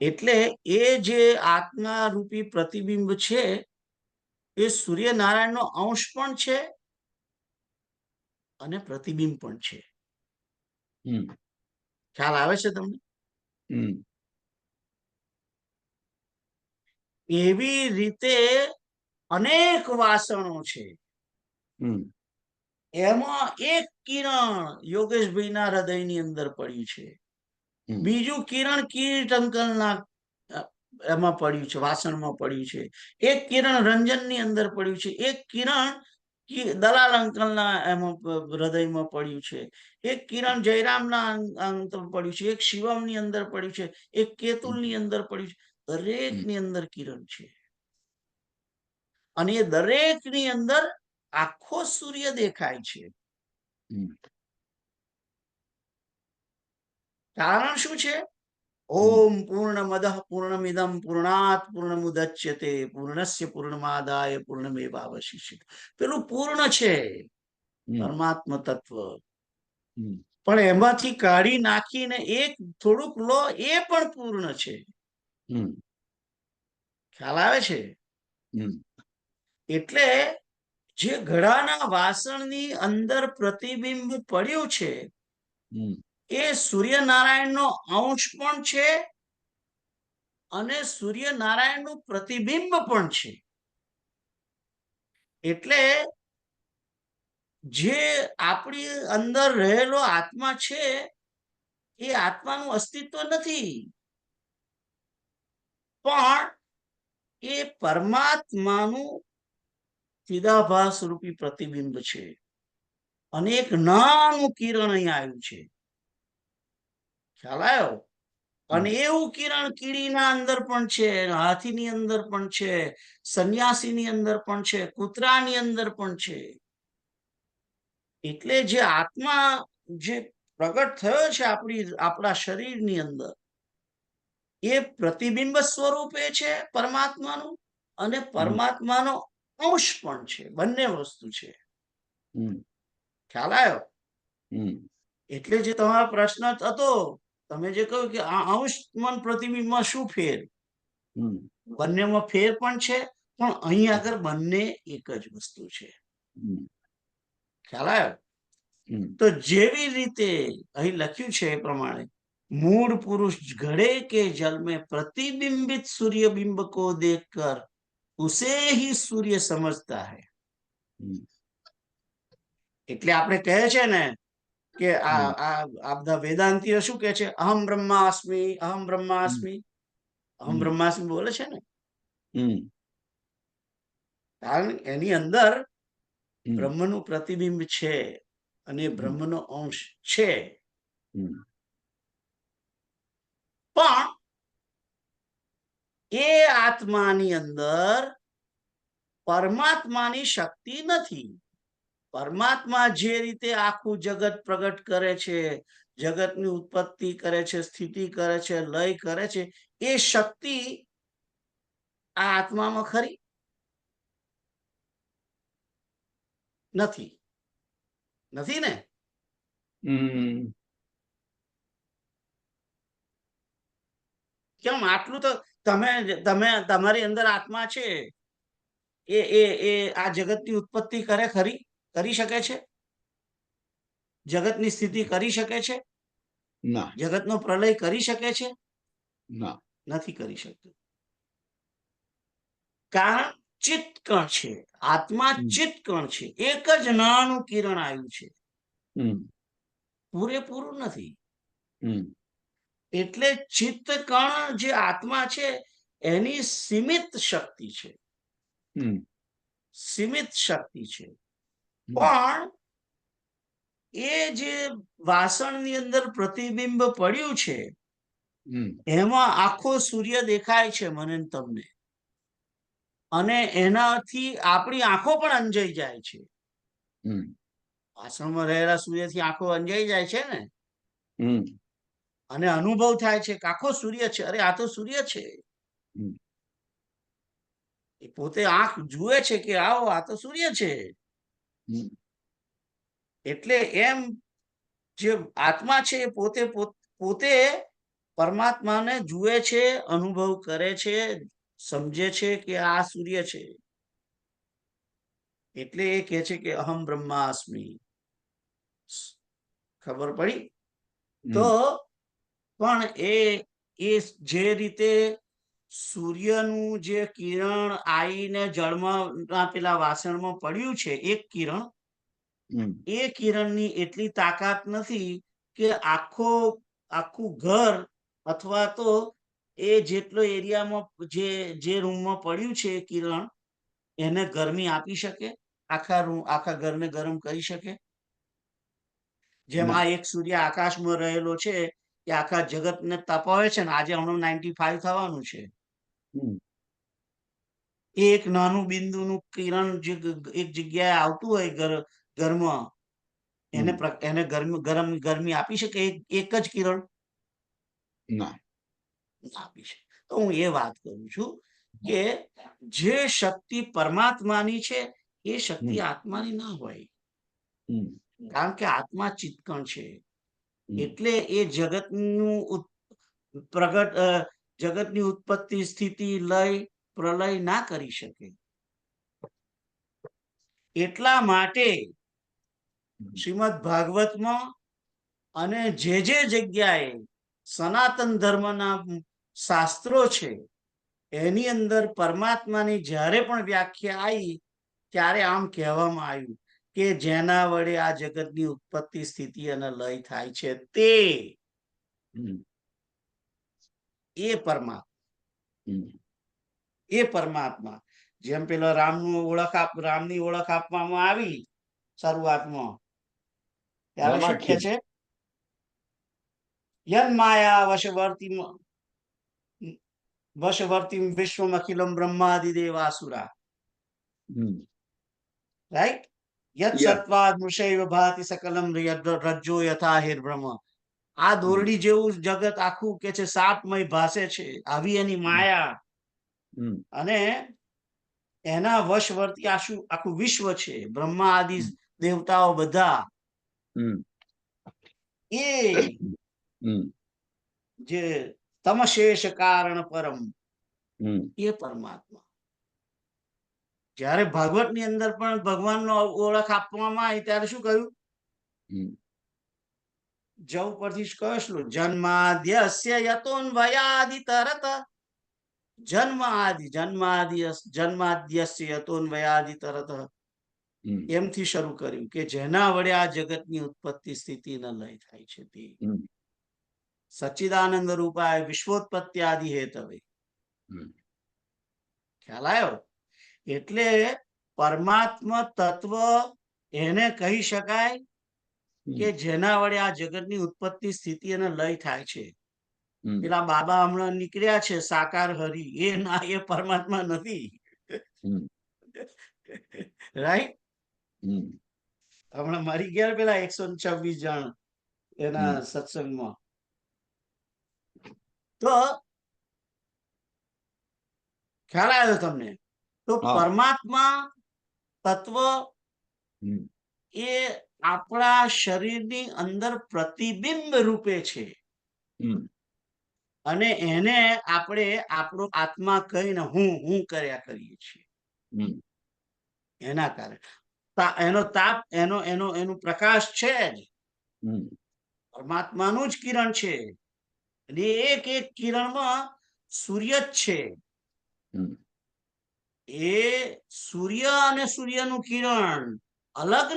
એટલે એ જે આત્મા રૂપી પ્રતિબિંબ છે એ સૂર્યનારાયણનો અંશ પણ છે અને પ્રતિબિંબ પણ છે. હમ ખ્યાલ આવે છે તમને? હમ એવી રીતે અનેક વાસણો છે, હમ એમાં એક કિરણ યોગેશભાઈના હૃદયની અંદર પડ્યું છે, હમ બીજું કિરણ કીર્તંકલના એમાં પડ્યું છે, વાસણમાં પડ્યું છે, એક કિરણ રંજનની અંદર પડ્યું છે, એક કિરણ દલાલ અંકલના એમાં હૃદયમાં પડ્યું છે, એક કિરણ જયરામના પડ્યું છે, એક શિવમની અંદર પડ્યું છે, એક કેતુલની અંદર પડ્યું છે. દરેકની અંદર કિરણ છે, અને એ દરેકની અંદર આખો સૂર્ય દેખાય છે. કારણ શું છે? ઓમ પૂર્ણમદ પૂર્ણમિદમ પૂર્ણાત પૂર્ણમુદચ્યતે પૂર્ણસ્ય પૂર્ણમાદાય પૂર્ણમેવાવશિષ્યતે. પેલું પૂર્ણ છે પરમાત્મા તત્વ, પણ એમાંથી કાઢી નાખીને એક થોડુંક લો એ પણ પૂર્ણ છે. ખ્યાલ આવે છે? એટલે જે ઘડાના વાસણની અંદર પ્રતિબિંબ પડ્યું છે એ સૂર્યનારાયણનો અંશ પણ છે અને સૂર્યનારાયણનું પ્રતિબિંબ પણ છે. એટલે જે આપણી અંદર રહેલો આત્મા છે એ આત્માનું અસ્તિત્વ નથી, પણ એ પરમાત્માનું ચિદાભાસ રૂપી પ્રતિબિંબ છે. અને એક નાનું કિરણ અહીં આવ્યું છે, ખ્યાલ આવ્યો? અને એવું કિરણ કીડીના અંદર પણ છે, હાથીની અંદર પણ છે, સંન્યાસીની અંદર પણ છે, કૂતરાની અંદર પણ છે. એટલે જે આત્મા જે પ્રગટ થયો છે આપણા શરીરની અંદર, એ પ્રતિબિંબ સ્વરૂપે છે પરમાત્માનું, અને પરમાત્માનો અંશ પણ છે. બંને વસ્તુ છે. ખ્યાલ આવ્યો? એટલે જે તમારો પ્રશ્ન હતો, તમે જે કહ્યું કે આ અંશ મન પ્રતિબિંબમાં શું ફેર? બંનેમાં ફેર પણ છે, પણ અહીં આગળ બંને એક જ વસ્તુ છે. ખ્યાલ આવ્યો? તો જેવી રીતે અહીં લખ્યું છે એ પ્રમાણે मूड पुरुष घड़े के जल में प्रतिबिंबित सूर्य बिंब को देखकर उसे ही सूर्य समझता है. એટલે આપણે કહે છે ને કે આ બધા વેદાંતીઓ શું કહે છે? અહમ બ્રહ્માસ્મિ, અહમ બ્રહ્માસ્મિ, અહમ બ્રહ્માસ્મિ બોલે છે ને, કારણ એની અંદર બ્રહ્મનું પ્રતિબિંબ છે અને બ્રહ્મનો અંશ છે. પણ એ આત્માની અંદર પરમાત્માની શક્તિ નથી. પરમાત્મા જે રીતે આખું જગત પ્રગટ કરે છે, જગતની ઉત્પત્તિ કરે છે, સ્થિતિ કરે છે, લય કરે છે, એ શક્તિ આ આત્મામાં ખરી નથી. નથી ને? કેમ? આટલું તો તમે તમે તમારી અંદર આત્મા છે એ એ એ આ જગતની ઉત્પત્તિ કરે ખરી? કરી શકે છે? જગતની સ્થિતિ કરી શકે છે? ના. જગતનો પ્રલય કરી શકે છે? ના. નથી કરી શકતું. કારણ ચિત્ત કણ છે, આત્મા ચિત્ત કણ છે. એક જ નાનું કિરણ આવ્યું છે, પૂરેપૂરું નથી. એટલે ચિત્ત કણ જે આત્મા છે એની સીમિત શક્તિ છે, સીમિત શક્તિ છે. પણ એ જે વાસણની અંદર પ્રતિબિંબ પડ્યું છે એમાં આખો સૂર્ય દેખાય છે મને તમને, અને એનાથી આપણી આંખો પણ અંજાઈ જાય છે. હમ વાસણમાં રહેલા સૂર્યથી આંખો અંજાઈ જાય છે ને, હમ અને અનુભવ થાય છે કે આખો સૂર્ય છે, અરે આ તો સૂર્ય છે. હમ એ પોતે આંખ જુએ છે કે આવો આ તો સૂર્ય છે. હમ એટલે એમ જે આત્મા છે એ પોતે પરમાત્માને જુએ છે, અનુભવ કરે છે, સમજે છે કે આ સૂર્ય છે. એટલે એ કહે છે કે અહમ બ્રહ્માસ્મિ. ખબર પડી? તો પણ એ જે રીતે સૂર્યનું જે કિરણ આવીને જળમાં પેલા વાસણમાં પડ્યું છે, એક કિરણ, એ કિરણની એટલી તાકાત નથી કે આખું ઘર અથવા તો એ જેટલો એરિયામાં જે રૂમમાં પડ્યું છે કિરણ, એને ગરમી આપી શકે, આખા ઘરને ગરમ કરી શકે. જેમ આ એક સૂર્ય આકાશમાં રહેલો છે એ આખા જગતને તપાવે છે ને, આજે હમણાં 95 થવાનું છે. એ એક નાનું બિંદુનું કિરણ જે એક જગ્યાએ આવતું હોય ઘરમાં, એને ગરમી આપી શકે એક જ કિરણ? ના આપી શકે. તો હું એ વાત કરું છું કે જે શક્તિ પરમાત્માની છે એ શક્તિ આત્માની ના હોય, કારણ કે આત્મા ચિત્કણ છે. એટલે એ જગતની ઉત્પત્તિ, સ્થિતિ, લય, પ્રલય ના કરી શકે. એટલા માટે શ્રીમદ ભાગવતમાં અને જે જગ્યાએ સનાતન ધર્મના શાસ્ત્રો છે એની અંદર પરમાત્માની જ્યારે પણ વ્યાખ્યા આવી ત્યારે આમ કહેવામાં આવ્યું કે જેના વડે આ જગતની ઉત્પત્તિ, સ્થિતિ અને લય થાય છે તે એ પરમાત્મા. જેમ પેલા રામની ઓળખ આપવામાં આવી શરૂઆતમાં, ત્યારે શું કહે છે? યન માયા વશવર્તી વિશ્વમ અખિલમ બ્રહ્માદિ દેવાસુરા. રાઈટ? યત સત્વાદ મૃષૈવ ભાતિ સકલમ રજ્જો યથા હિર્બ્રહ્મ. આ દોરડી જેવું જગત આખું કે છે સાપમય ભાસે છે, આવી એની માયા. અને એના વશવર્તી આખું વિશ્વ છે, બ્રહ્મા આદિ દેવતાઓ બધા. એ જે તમશેષ કારણ પરમ, એ પરમાત્મા. જ્યારે ભાગવત ની અંદર પણ ભગવાનનો ઓળખ આપવામાં આવી ત્યારે શું કહ્યું? જવ પરથી કયો શ્લોક? જન્માદ્યસ્ય યતોન્વયાદિ તરત. જન્માદ્યસ્ય યતોન્વયાદિ તરત. એમથી શરૂ કર્યું કે જેના વડે આ જગતની ઉત્પત્તિ, સ્થિતિ ન લય થાય છે તે સચ્ચિદાનંદ રૂપાય વિશ્વોત્પત્તિ આદિ હેતવે. ખ્યાલ આવ્યો? એટલે પરમાત્મા તત્વ એને કહી શકાય કે જેના વડે આ જગતની ઉત્પત્તિ, સ્થિતિ અને લય થાય છે. પેલા બાબા હમણાં નીકળ્યા છે સાકાર હરી, એ પરમાત્મા નથી. રાઈટ? હમણાં મારી ગયા પેલા 126 જણ એના સત્સંગમાં. તો ખ્યાલ આવ્યો તમને? તો પરમાત્મા તત્વ એ આપણા શરીરની અંદર પ્રતિબિંબ રૂપે છે. અને એને આપણે આપણો આત્મા કહીને હું કર્યા કરીએ છીએ. એના કારણે એનો તાપ, એનો પ્રકાશ છે જ પરમાત્માનું જ કિરણ છે. અને એક કિરણમાં સૂર્ય જ છે. એ સૂર્ય અને સૂર્યનું કિરણ અલગ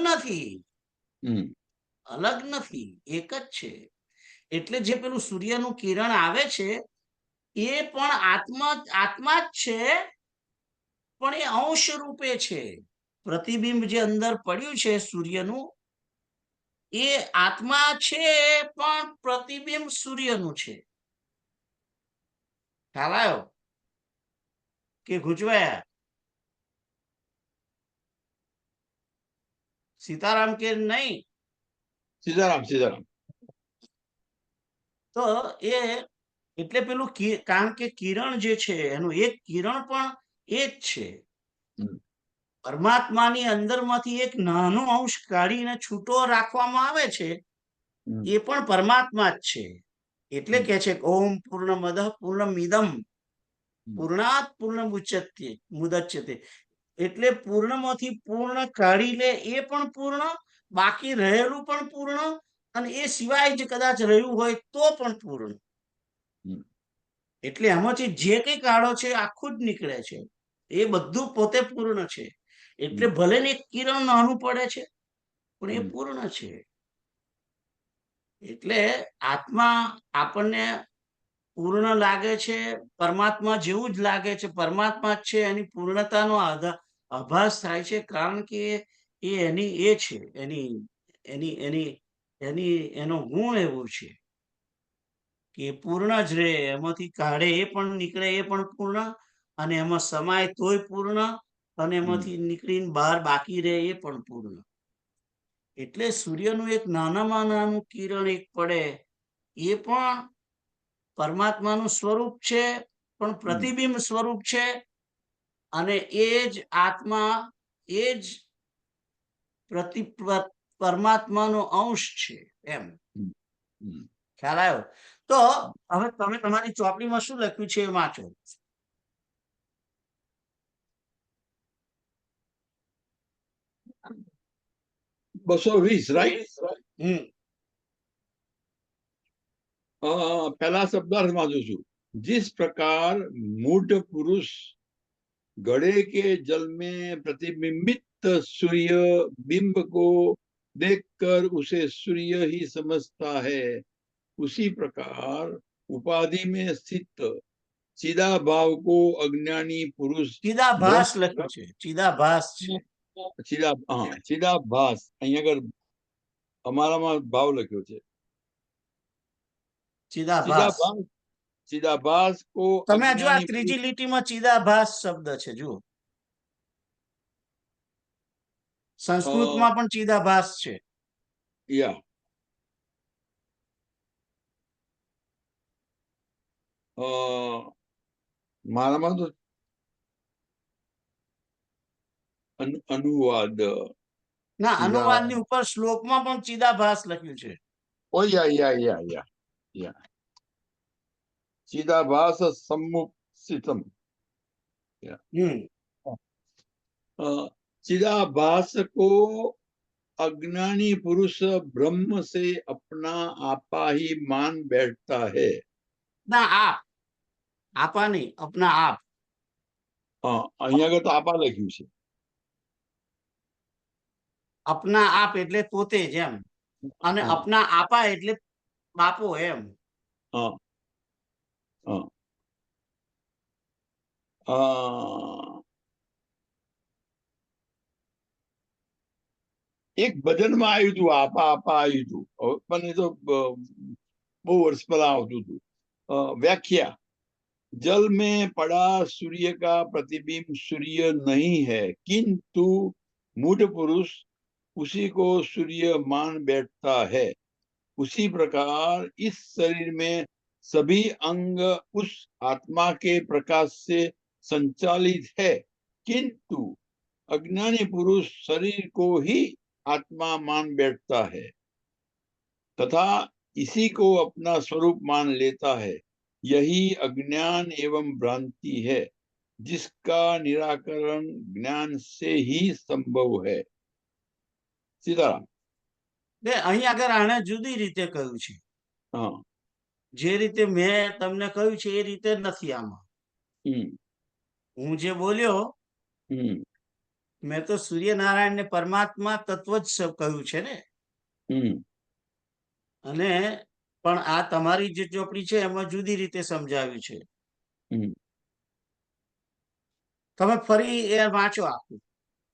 નથી, એક જ છે. એટલે જે પેલું સૂર્યનું કિરણ આવે છે એ પણ આત્મા જ છે, પણ એ અંશ રૂપે છે. પ્રતિબિંબ જે અંદર પડ્યું છે સૂર્યનું, એ આત્મા છે પણ પ્રતિબિંબ સૂર્યનું છે. ખ્યાલ આવ્યો કે ગુંચવાયા? સીતારામ કે નહીં. સીતારામ સીતારામ. તો એ એટલે પેલું કારણ કે કિરણ જે છે એનું એક કિરણ પણ એ જ છે. પરમાત્માની અંદરમાંથી એક નાનો અંશ કાઢીને છૂટો રાખવામાં આવે છે, એ પણ પરમાત્મા જ છે. એટલે કે છે ઓમ પૂર્ણમદ પૂર્ણમિદમ પૂર્ણાત પૂર્ણ મુદચ્યતે. એટલે પૂર્ણમાંથી પૂર્ણ કાઢી લે એ પણ પૂર્ણ, બાકી રહેલું પણ પૂર્ણ, અને એ સિવાય જ કદાચ રહ્યું હોય તો પણ પૂર્ણ. એટલે એમાંથી જે કઈ કાઢો છે આખું જ નીકળે છે, એ બધું પોતે પૂર્ણ છે. એટલે ભલે ને એક કિરણ નાનું પડે છે પણ એ પૂર્ણ છે. એટલે આત્મા આપણને પૂર્ણ લાગે છે, પરમાત્મા જેવું જ લાગે છે, પરમાત્મા જ છે, એની પૂર્ણતાનો આભાસ થાય છે, કારણ કે એ એની એ છે, એની એની એની એની એનો ગુણ એવો છે કે પૂર્ણ જ રહે, એમાંથી કાઢે એ પણ નીકળે એ પણ પૂર્ણ, અને એમાં સમાય તોય પૂર્ણ, અને એમાંથી નીકળીને બહાર બાકી રહે એ પણ પૂર્ણ. એટલે સૂર્યનું એક નાનામાં નાનું કિરણ એક પડે એ પણ પરમાત્માનું સ્વરૂપ છે, પણ પ્રતિબિંબ સ્વરૂપ છે, અને એ જ આત્મા, એ જ પરમાત્માનો અંશ છે. એમ ખ્યાલ આવ્યો? તો હવે તમે તમારી ચોપડીમાં શું લખ્યું છે એ વાંચો. 220 રાઈટ. पहला शब्दार्थ वाचू छू. जिस प्रकार मूढ़ पुरुष घड़े के जल में प्रतिबिंबित सूर्य बिंब को देखकर उसे सूर्य ही समझता है, उसी प्रकार उपाधि में स्थित चिदाभाव को अज्ञानी पुरुष चिदाभास लख्યું છે, चिदाभास છે. चिदाभास અહીં આગળ અમારામાં ભાવ લખ્યો છે. चिदाभास. चिदाभास को તમે જો આ ત્રીજી લીટીમાં चिदाभास શબ્દ છે, જુઓ. સંસ્કૃતમાં પણ चिदाभास છે. યા મારામાં તો અનુવાદ ના, અનુવાદની ઉપર શ્લોકમાં પણ चिदाभास લખ્યું છે. ઓ યા चिदाभास सम्मुखितम. चिदाभास को अज्ञानी पुरुष ब्रह्म से अपना आपा ही मान बैठता है. ना, आप आपा नहीं, अपना आप. અહીંયા આગળ તો આપા લખ્યું છે. अपना आप એટલે પોતે જ એમ, અને अपना आपा એટલે બાપો એમ. એક ભજનમાં આવ્યું હતું, આપા આપા આવ્યું હતું, પણ એ તો બહુ વર્ષ પહેલા આવતું હતું. व्याख्या: जल में पड़ा सूर्य का प्रतिबिंब सूर्य नहीं है, किंतु मूढ़ पुरुष उसी को सूर्य मान बैठता है. उसी प्रकार इस शरीर में सभी अंग उस आत्मा के प्रकाश से संचालित है, किंतु अज्ञानी पुरुष शरीर को ही आत्मा मान बैठता है तथा इसी को अपना स्वरूप मान लेता है. यही अज्ञान एवं भ्रांति है, जिसका निराकरण ज्ञान से ही संभव है. सीताराम. અહીં આગળ આને જુદી રીતે કહ્યું છે. જે રીતે મેં તમને કહ્યું છે એ રીતે નથી આમાં. હું જે બોલ્યો, મેં તો સૂર્યનારાયણ ને પરમાત્મા તત્વ જ કહ્યું છે ને. અને પણ આ તમારી જે ચોપડી છે એમાં જુદી રીતે સમજાવ્યું છે. તમે ફરી એ વાંચો આખું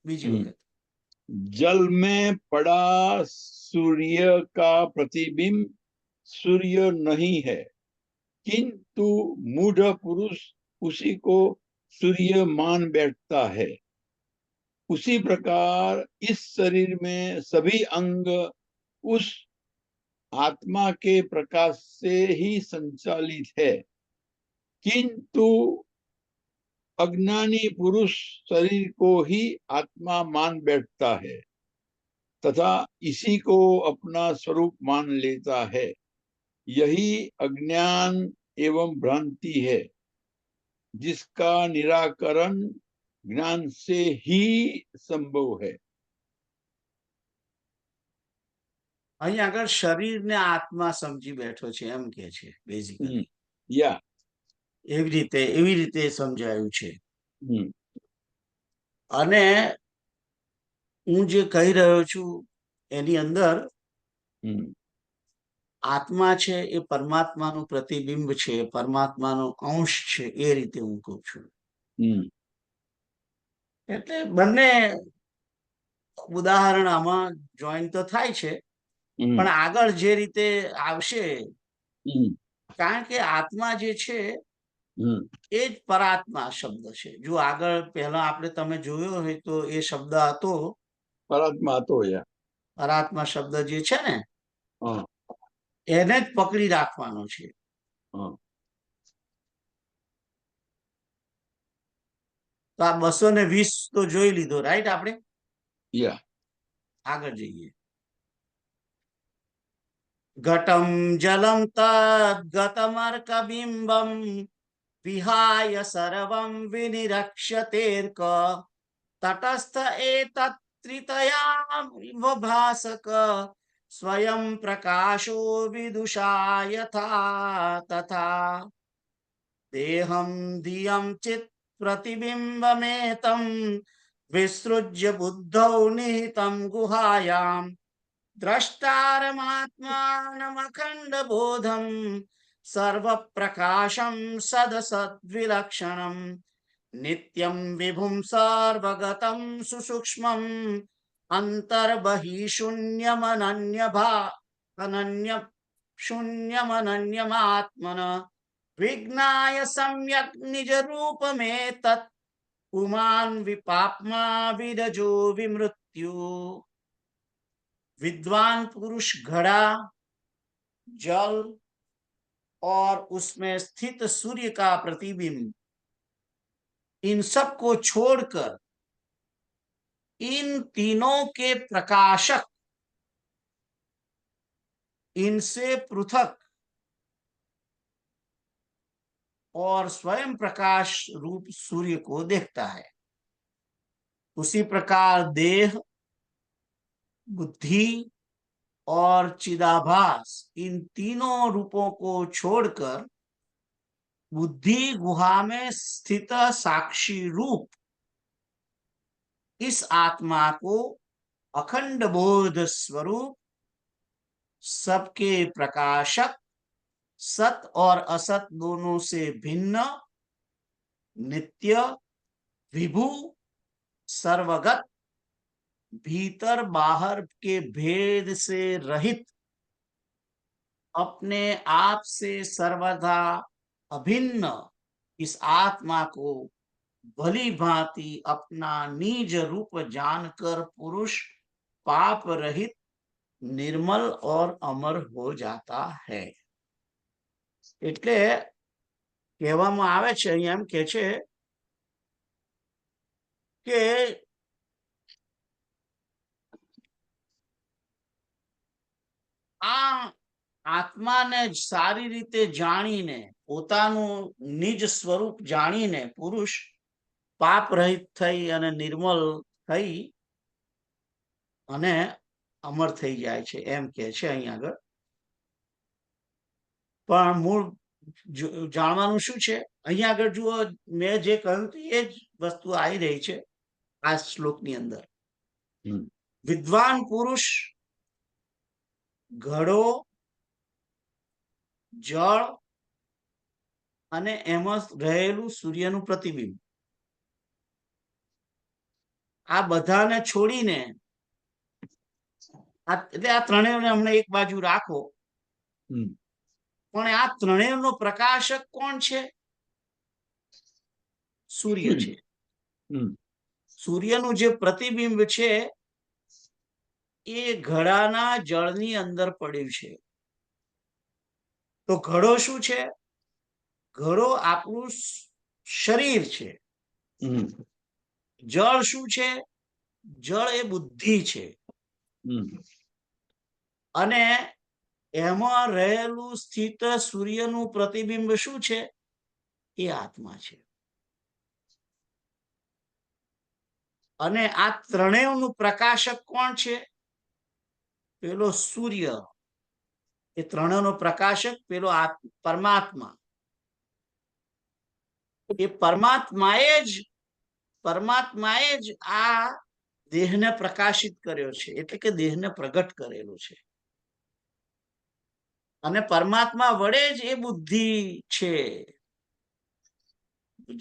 બીજી વખત. जल में पड़ा सूर्य का प्रतिबिंब सूर्य नहीं है, किंतु मूढ़ पुरुष उसी को सूर्य मान बैठता है. उसी प्रकार इस शरीर में सभी अंग उस आत्मा के प्रकाश से ही संचालित है, किंतु अज्ञानी पुरुष शरीर को ही आत्मा मान बैठता है तथा इसी को अपना स्वरूप मान लेता है। यही अज्ञान एवं भ्रांति है, जिसका निराकरण ज्ञान से ही संभव है। અહીં આગળ શરીરને આત્મા સમજી બેઠો છે એમ કે છે બેઝિકલી. या એવી રીતે સમજાયું છે. हम्म અને હું જે કહી રહ્યો છું એની અંદર આત્મા છે એ પરમાત્માનું પ્રતિબિંબ છે, પરમાત્માનો અંશ છે, એ રીતે હું કહું છું. એટલે બંને ઉદાહરણ આમાં જોઈન તો થાય છે, પણ આગળ જે રીતે આવશે, કારણ કે આત્મા જે છે એ જ પરાત્મા શબ્દ છે. જો આગળ પહેલા આપણે તમે જોયો હોય તો એ શબ્દ હતો પરાત્મા હતો, પરાત્મા શબ્દ જે છે ને એને જ પકડી રાખવાનો છે. તો આ 220 તો જોઈ લીધો, રાઈટ? આપણે આગળ જઈએ. ઘટમ જલમ તદ્ગતમર્કબિંબમ વિહાય સર્વમ વિનિરક્ષ્યતેર્ક તટસ્થ એતત્રિતયા ભાસક સ્વયં પ્રકાશો વિદુષા યથા તથા દેહમ ધિયમ ચિત પ્રતિબિંબમેતમ વિસૃજ્ય બુદ્ધૌ નિહિતમ ગુહાયામ દ્રષ્ટારમાત્માનમખંડ બોધમ સર્વ પ્રકાશમ સદસદ્વિલક્ષણમ નિત્યમ વિભુમ સર્વગતમ સુસૂક્ષ્મમ અંતર્બહિ શૂન્યમનન્યમાત્મન વિજ્ઞાય સમ્યક નિજ રૂપમેતત્ પુમાન વિપાપમા વિદજો વિમૃત્યુ. विद्वान पुरुष घड़ा, जल और उसमें स्थित सूर्य का प्रतिबिंब, इन सब को छोड़कर इन तीनों के प्रकाशक, इनसे पृथक और स्वयं प्रकाश रूप सूर्य को देखता है. उसी प्रकार देह, बुद्धि और चिदाभास, इन तीनों रूपों को छोड़कर बुद्धि गुहा में स्थित साक्षी रूप इस आत्मा को अखंड बोध स्वरूप, सबके प्रकाशक, सत और असत दोनों से भिन्न, नित्य, विभु, सर्वगत, भीतर बाहर के भेद से रहित, अपने आप से सर्वदा अभिन्न इस आत्मा को भली भांति अपना निज रूप जानकर पुरुष पाप रहित, निर्मल और अमर हो जाता है. એટલે કહેવામાં આવે છે, અહીંયા એમ કે છે કે આ આત્માને સારી રીતે જાણીને, પોતાનું નિજ સ્વરૂપ જાણીને પુરુષ પાપ રહિત થઈ અને નિર્મલ થઈ અને અમર થઈ જાય છે, એમ કે છે અહીં આગળ. પણ મૂળ જાણવાનું શું છે અહીં આગળ? જુઓ, મેં જે કહ્યું એ જ વસ્તુ આવી રહી છે આ શ્લોકની અંદર. વિદ્વાન પુરુષ ઘડો, જળ અને એમાં રહેલું સૂર્યનું પ્રતિબિંબ, આ બધાને છોડીને, એટલે આ ત્રણેયને હમણાં એક બાજુ રાખો, પણ આ ત્રણેયનો પ્રકાશક કોણ છે? સૂર્ય છે. સૂર્યનું જે પ્રતિબિંબ છે એ ઘડાના જળની અંદર પડ્યું છે. તો ઘડો શું છે? ઘડો આપણું શરીર છે. જળ શું છે? જળ એ બુદ્ધિ છે. અને એમાં રહેલું સ્થિત સૂર્યનું પ્રતિબિંબ શું છે? એ આત્મા છે. અને આ ત્રણેયનું પ્રકાશક કોણ છે? પેલો સૂર્ય. એ ત્રણેયનો પ્રકાશક પેલો પરમાત્મા. એ પરમાત્માએ જ આ દેહને પ્રકાશિત કર્યો છે, એટલે કે દેહને પ્રગટ કરેલો છે. અને પરમાત્મા વડે જ એ બુદ્ધિ છે.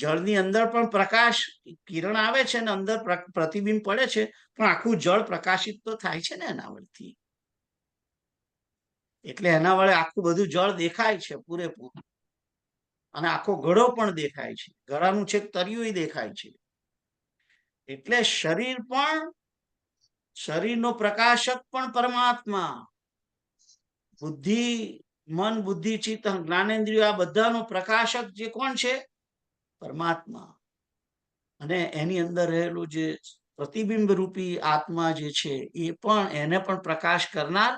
જળની અંદર પણ પ્રકાશ કિરણ આવે છે ને અંદર પ્રતિબિંબ પડે છે, પણ આખું જળ પ્રકાશિત તો થાય છે ને એના વડથી. એટલે એના વડે આખું બધું જળ દેખાય છે પૂરેપૂરું. અને આખો ઘડો પણ દેખાય છે. ઘડાનું છેક તરિયું દેખાય છે. એટલે શરીરનો પ્રકાશક પણ પરમાત્મા. બુદ્ધિ, મન, બુદ્ધિ, ચિત્ત, જ્ઞાનેન્દ્રિયો આ બધાનો પ્રકાશક જે કોણ છે? પરમાત્મા. અને એની અંદર રહેલું જે પ્રતિબિંબ રૂપી આત્મા જે છે એને પણ પ્રકાશ કરનાર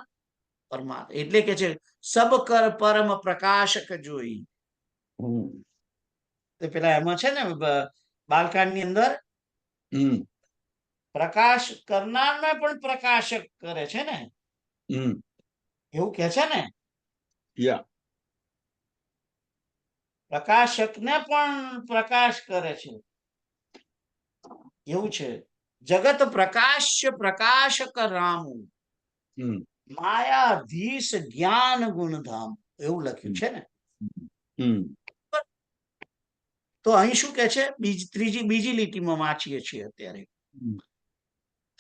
પરમાત્મા. એટલે કે છે સબ કર પરમ પ્રકાશક જોઈ. તો પેલા એમાં છે ને બાલકાંડની અંદર પ્રકાશ કરનારને પણ પ્રકાશક કરે છે ને, એવું કે છે ને. પ્રકાશકને પણ પ્રકાશ કરે છે એવું છે. જગત પ્રકાશક રામુ માયાધીશ જ્ઞાન ગુણધામ, એવું લખ્યું છે ને. તો અહીં શું કે છે? બીજી લીટીમાં વાંચીએ છીએ અત્યારે.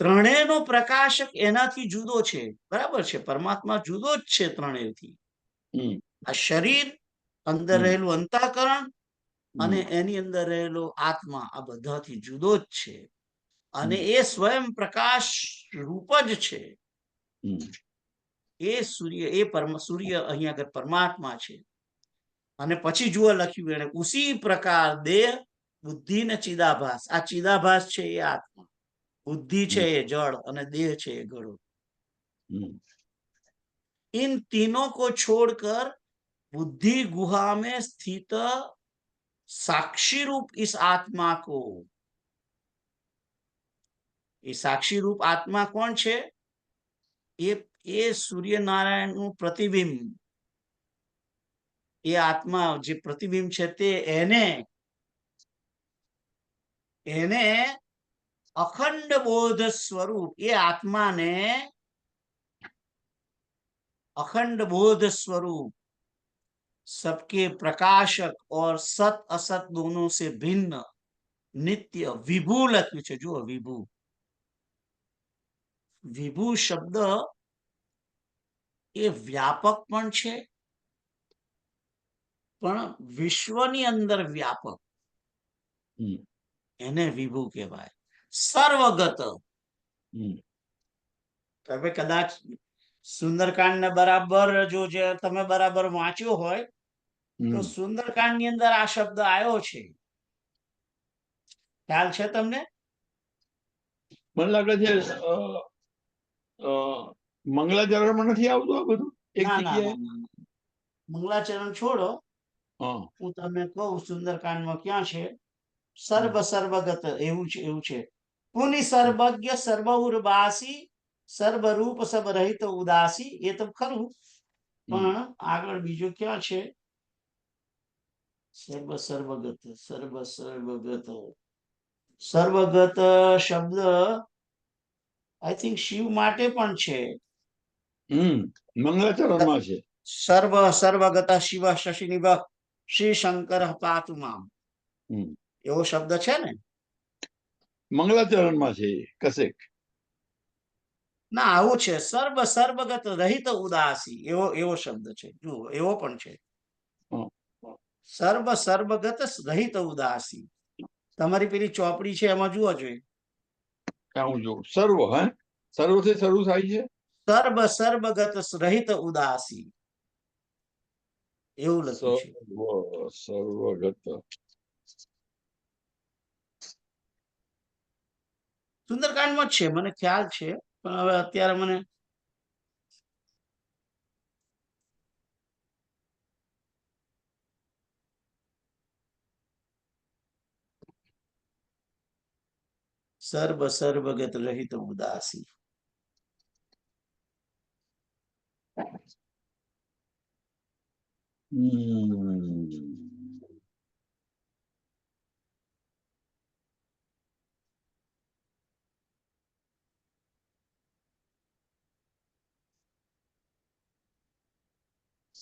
ત્રણેયનો પ્રકાશક એનાથી જુદો છે. બરાબર છે, પરમાત્મા જુદો જ છે ત્રણેયથી. આ શરીર, અંદર રહેલું અંતઃકરણ અને એની અંદર રહેલો આત્મા, આ બધાથી જુદો જ છે. અને એ સ્વયં પ્રકાશ રૂપ જ છે. એ સૂર્ય અહીંયા આગળ પરમાત્મા છે. અને પછી જુઓ લખ્યું એને, ઉસી પ્રકાર દેહ, બુદ્ધિ ને ચિદાભાસ. આ ચિદાભાસ છે એ આત્મા, બુદ્ધિ છે એ જળ, અને દેહ છે એ ઘડો. इन तीनों को छोड़कर बुद्धि गुहा में स्थित साक्षी रूप इस आत्मा को, ये साक्षी रूप आत्मा कौन छे? ये सूर्य नारायण નું પ્રતિબિંબ. એ આત્મા જે પ્રતિબિંબ છે તે એને અખંડ બોધ સ્વરૂપ, એ આત્માને अखंड बोध स्वरूप, सबके प्रकाशक और सत असत दोनों से भिन्न नित्य विभू लख्યું છે. જુઓ વિભુ. વિભુ શબ્દ એ વ્યાપક પણ છે, પણ વિશ્વની અંદર વ્યાપક, એને વિભુ કહેવાય. સર્વગત. તમે કદાચ સુંદરકાંડ ને બરાબર જો તમે બરાબર વાંચ્યો હોય તો સુંદરકાંડ ની અંદર આ શબ્દ આવ્યો છે. ખ્યાલ છે તમને? મને લાગે છે મંગલાચરણમાં નથી આવતું આ બધું એક જગ્યાએ. મંગલાચરણ છોડો, હું તમને કહું સુંદરકાંડમાં ક્યાં છે. સર્વગત એવું છે. પુનિ સર્વજ્ઞ સર્વઉર્વાસી સર્વરૂપ સબ રહિત ઉદાસી. એ તો ખરું, પણ આગળ બીજું ક્યાં છે? સર્વગત શબ્દ આઈ થિંક શિવ માટે પણ છે. મંગલાચરણમાં છે. સર્વગત શિવ શશિનિભ શ્રી શંકર પાતુ મામ, એવો શબ્દ છે ને. મંગલાચરણમાં છે કશેક. ના, આવું છે સર્વગત રહિત ઉદાસી, એવો શબ્દ છે. જુઓ, એવો પણ છે. સર્વગત રહિત ઉદાસી. તમારી પેલી ચોપડી છે એમાં જુઓ જોઈએ. क्या हूँ जो सर्व है, सर्व से શરૂ થાય છે। સર્વ સર્વગત રહિત ઉદાસી, એવું લખ્યું છે। સર્વ સર્વગત, સુંદરકાંડમાં જ છે, મને ખ્યાલ છે, પણ હવે અત્યારે મને સર્વ સર્વગત રહિત ઉદાસી,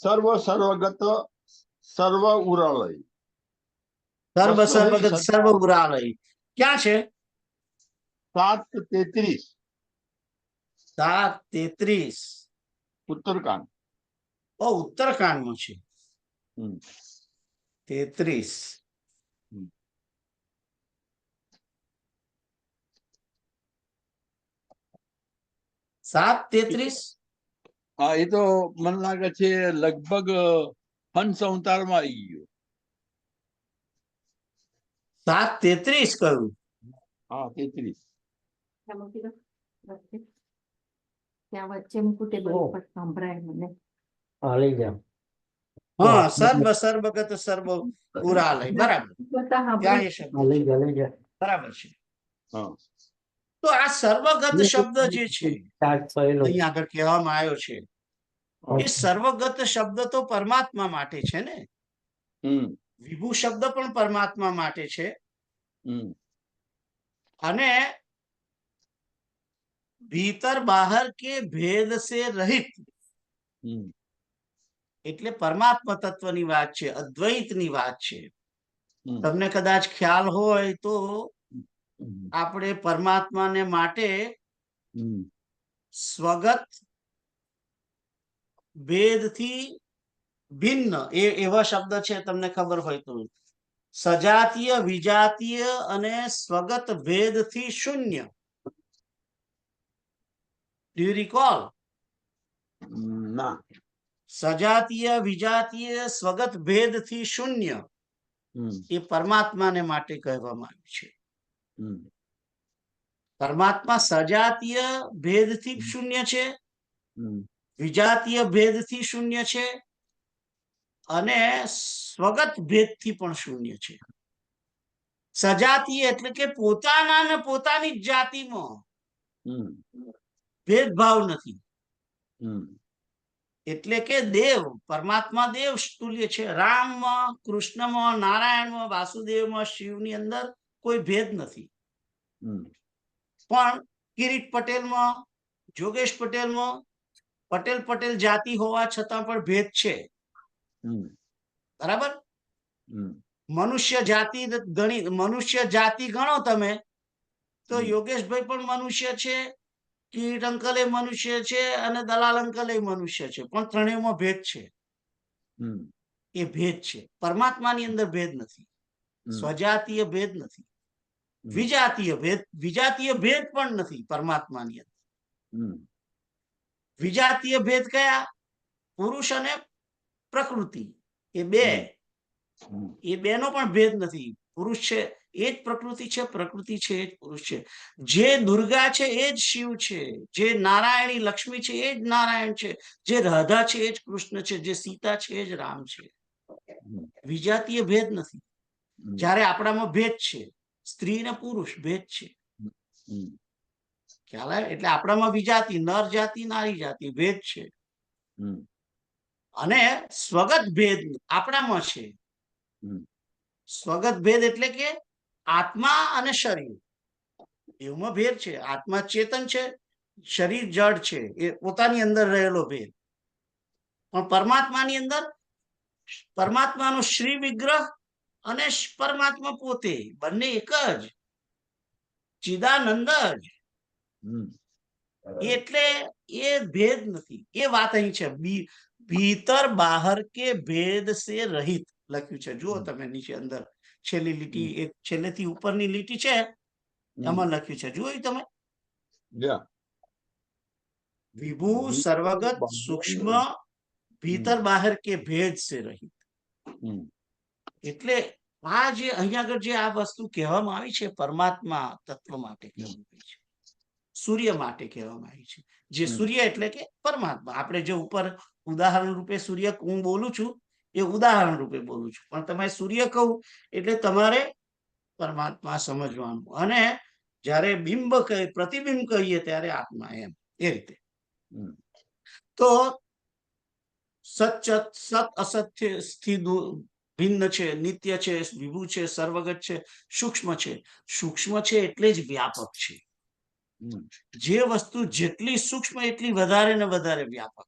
સર્વ સર્વગત સર્વ ઉરાલય, સર્વ પ્રશ્ન છે સર્વગત સર્વ ઉરાલય ક્યાં છે? 7:33 7:33 ઉત્તરકાંડ। ઉત્તરકાંડમાં છે 33। 7:33 હા, એ તો મને લાગે છે લગભગ હંસ અવતારમાં આવી ગયો। 7:33 કહ્યું? હા, 33। ત્યાં વચ્ચે મૂકું તે બરોબર સંભળાય મને। લઈ જાઓ। હા, સર્વ સર્વગત સર્વ ઉરાલય, બરાબર, ત્યાં એ શબ્દ લઈ છે, જાઓ, લઈ જાઓ। બરાબર છે। હા, તો આ સર્વગત શબ્દ જે છે સ્ટાર્ટ થયેલો અહીંયા આગળ કહેવામાં આવ્યો છે, એ સર્વગત શબ્દ તો પરમાત્મા માટે છે ને, વિભુ શબ્દ પણ પરમાત્મા માટે છે, અને ભીતર બહાર કે ભેદ સે રહિત એટલે પરમાત્મા તત્વની વાત છે, અદ્વૈતની વાત છે। તમને કદાચ ખ્યાલ હોય તો આપણે પરમાત્માને માટે સ્વગત ભેદથી ભિન્ન એવા શબ્દ છે, તમને ખબર હોય તો, સજાતીય વિજાતીય અને સ્વગત ભેદથી શૂન્ય। Do you recall? ના, સજાતીય વિજાતીય સ્વગત ભેદથી શૂન્ય એ પરમાત્માને માટે કહેવામાં આવ્યું છે। પરમાત્મા સજાતીય ભેદથી શૂન્ય છે, વિજાતીય ભેદથી શૂન્ય છે, અને સ્વગત ભેદથી પણ શૂન્ય છે। સજાતીય એટલે કે પોતાના ને પોતાની જ જાતિમાં ભેદભાવ નથી, એટલે કે દેવ, પરમાત્મા દેવ તુલ્ય છે। રામમાં, કૃષ્ણમાં, નારાયણમાં, વાસુદેવમાં, શિવની અંદર કોઈ ભેદ નથી, પણ કિરીટ પટેલમાં, જોગેશ પટેલમાં, પટેલ પટેલ જાતિ હોવા છતાં પણ ભેદ છે, બરાબર? મનુષ્ય જાતિ ગણી, મનુષ્ય જાતિ ગણો તમે તો યોગેશભાઈ પણ મનુષ્ય છે, કિરીટ અંકલ એ મનુષ્ય છે, અને દલાલ અંકલ એ મનુષ્ય છે, પણ ત્રણેયમાં ભેદ છે, એ ભેદ છે। પરમાત્માની અંદર ભેદ નથી, સ્વજાતીય ભેદ નથી, વિજાતીય ભેદ પણ નથી પરમાત્માની અંદર। વિજાતીય ભેદ કયા? પુરુષ અને પ્રકૃતિ, એ બે નો પણ ભેદ નથી। પુરુષ છે એ જ પ્રકૃતિ છે, પ્રકૃતિ છે એ જ પુરુષ છે। જે દુર્ગા છે એ જ શિવ છે, જે નારાયણી લક્ષ્મી છે એ જ નારાયણ છે, જે રાધા છે એ જ કૃષ્ણ છે, જે સીતા છે એ જ રામ છે। વિજાતીય ભેદ નથી। જ્યારે આપણામાં ભેદ છે, સ્ત્રી ને પુરુષ ભેદ છે, ખ્યાલ આવે? એટલે આપણામાં વિજાતિ, નર જાતિ, નારી જાતિ ભેદ છે, અને સ્વગત ભેદ આપણામાં છે। સ્વગત ભેદ એટલે કે આત્મા અને શરીર એમાં ભેદ છે। આત્મા ચેતન છે, શરીર જડ છે, એ પોતાની અંદર રહેલો ભેદ। પણ પરમાત્માની અંદર પરમાત્માનો શ્રી વિગ્રહ અને પરમાત્મા પોતે બંને એક જ, ચિદાનંદ જ, એટલે એ ભેદ નથી, એ વાત અહીં છે। ભીતર બહાર કે ભેદ સે રહિત લખ્યું છે, જુઓ તમે નીચે અંદર છેલ્લી લીટી, એક છેલ્લેથી ઉપરની લીટી છે, એમાં લખ્યું છે, જોયું તમે? Yeah. विभू भीतर सर्वगत बाहर सूक्ष्म नहीं। ભીતર બહાર કે ભેદ સે રહિત. हम्म, એટલે આ જે અહીંયા આગળ જે આ વસ્તુ કહેવામાં આવી છે પરમાત્મા તત્વ માટે કહેવામાં આવી છે, સૂર્ય માટે કહેવામાં આવી છે. જે હમ. સૂર્ય એટલે કે પરમાત્મા. આપણે જે ઉપર ઉદાહરણ રૂપે સૂર્ય હું બોલું છું એ ઉદાહરણ રૂપે બોલું છું, પણ તમે સૂર્ય કહું એટલે તમારે પરમાત્મા સમજવાનું. અને જ્યારે બિંબ કહે પ્રતિબિંબ કહીએ ત્યારે આત્મા, એમ એ રીતે. हम्म, તો સત અસત્ય થી ભિન્ન છે, નિત્ય છે, વિભુ છે, સર્વગત છે, સૂક્ષ્મ છે. સૂક્ષ્મ છે એટલે જ વ્યાપક છે. हम्म, જે વસ્તુ જેટલી સૂક્ષ્મ એટલી વધારે ને વધારે વ્યાપક.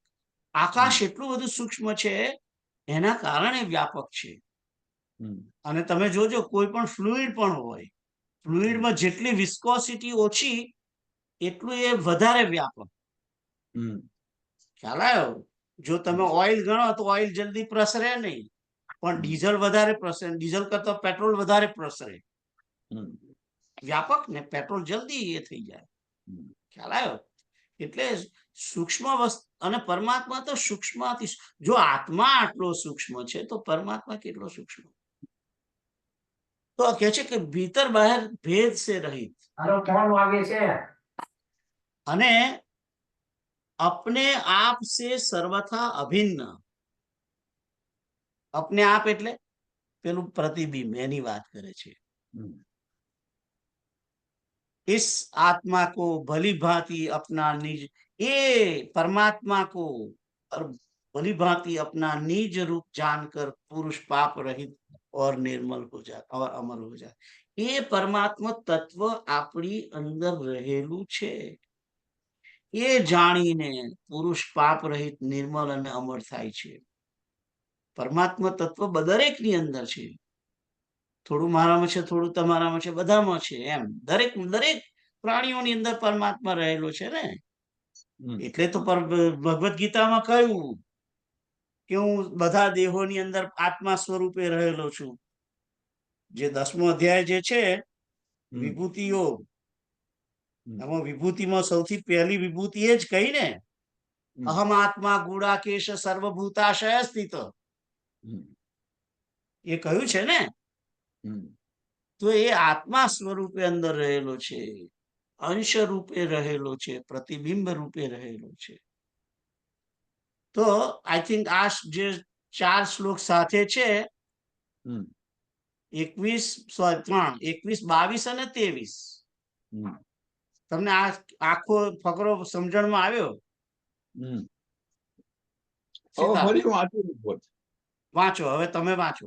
આકાશ એટલું બધું સૂક્ષ્મ છે એના કારણે વ્યાપક છે. हम्म, અને તમે જોજો કોઈ પણ ફ્લુઇડ પણ હોય, ફ્લુઇડમાં જેટલી વિસ્કોસિટી ઓછી એટલું એ વધારે વ્યાપક. हम्म, ખ્યાલ આવ્યો? જો તમે ઓઇલ ગણો તો ઓઇલ જલ્દી પ્રસરે નહીં, પણ ડીઝલ વધારે પ્રસરે, ડીઝલ કરતા પેટ્રોલ વધારે પ્રસરે. हम्म, વ્યાપક ને પેટ્રોલ જલ્દી એ થઈ જાય. हम्म, ખ્યાલ આવ્યો? એટલે સૂક્ષ્મ વસ્તુ અને પરમાત્મા તો સૂક્ષ્મથી, જો આત્મા આટલો સૂક્ષ્મ છે તો પરમાત્મા કેટલો સૂક્ષ્મ. તો કહે છે કે ભીતર બહાર ભેદ સે રહિત, હાલો ફોન વાગે છે. અને अपने आप से सर्वथा अभिन्न. अपने आप એટલે પેલું પ્રતિબિંબ એની વાત કરે છે. हम्म, इस आत्मा को भली भांति अपना निज, ये परमात्मा को और भली भांति अपना निज रूप जानकर पुरुष पाप रहित और निर्मल हो जाए और अमर हो जाए. ये परमात्मा तत्व આપણી અંદર રહેલું છે. એ જાણીને પુરુષ પાપ રહિત, નિર્મલ અને અમર થાય છે. પરમાત્મા તત્વ દરેકની અંદર છે. થોડું મારામાં છે, થોડું તમારામાં છે, બધામાં છે. એમ દરેક દરેક પ્રાણીઓની અંદર પરમાત્મા રહેલો છે ને. हम्म, એટલે તો ભગવદ્ ગીતામાં કહ્યું કે હું બધા દેહોની અંદર આત્મા સ્વરૂપે રહેલો છું. જે 10મો અધ્યાય જે છે हम्म, વિભૂતિ યોગ, हम्म, એમાં વિભૂતિમાં સૌથી પહેલી વિભૂતિ એ જ કહી ને, हम्म, અહમ આત્મા ગુડાકેશ સર્વભૂતાશય સ્થિત. हम्म, એ કહ્યું છે ને. हम्म, તો એ આત્મા સ્વરૂપે અંદર રહેલો છે, અંશ રૂપે રહેલો છે, પ્રતિબિંબ રૂપે રહેલો છે. તો આઈ થિંક આ જે 4 શ્લોક સાથે છે, हम्म, 21, 22 અને 23, हम्म, તમને આ આખો ફકરો સમજણમાં આવ્યો? हम्म. સીતા फरी वाचो रिपोर्ट. વાંચો, હવે તમે વાંચો.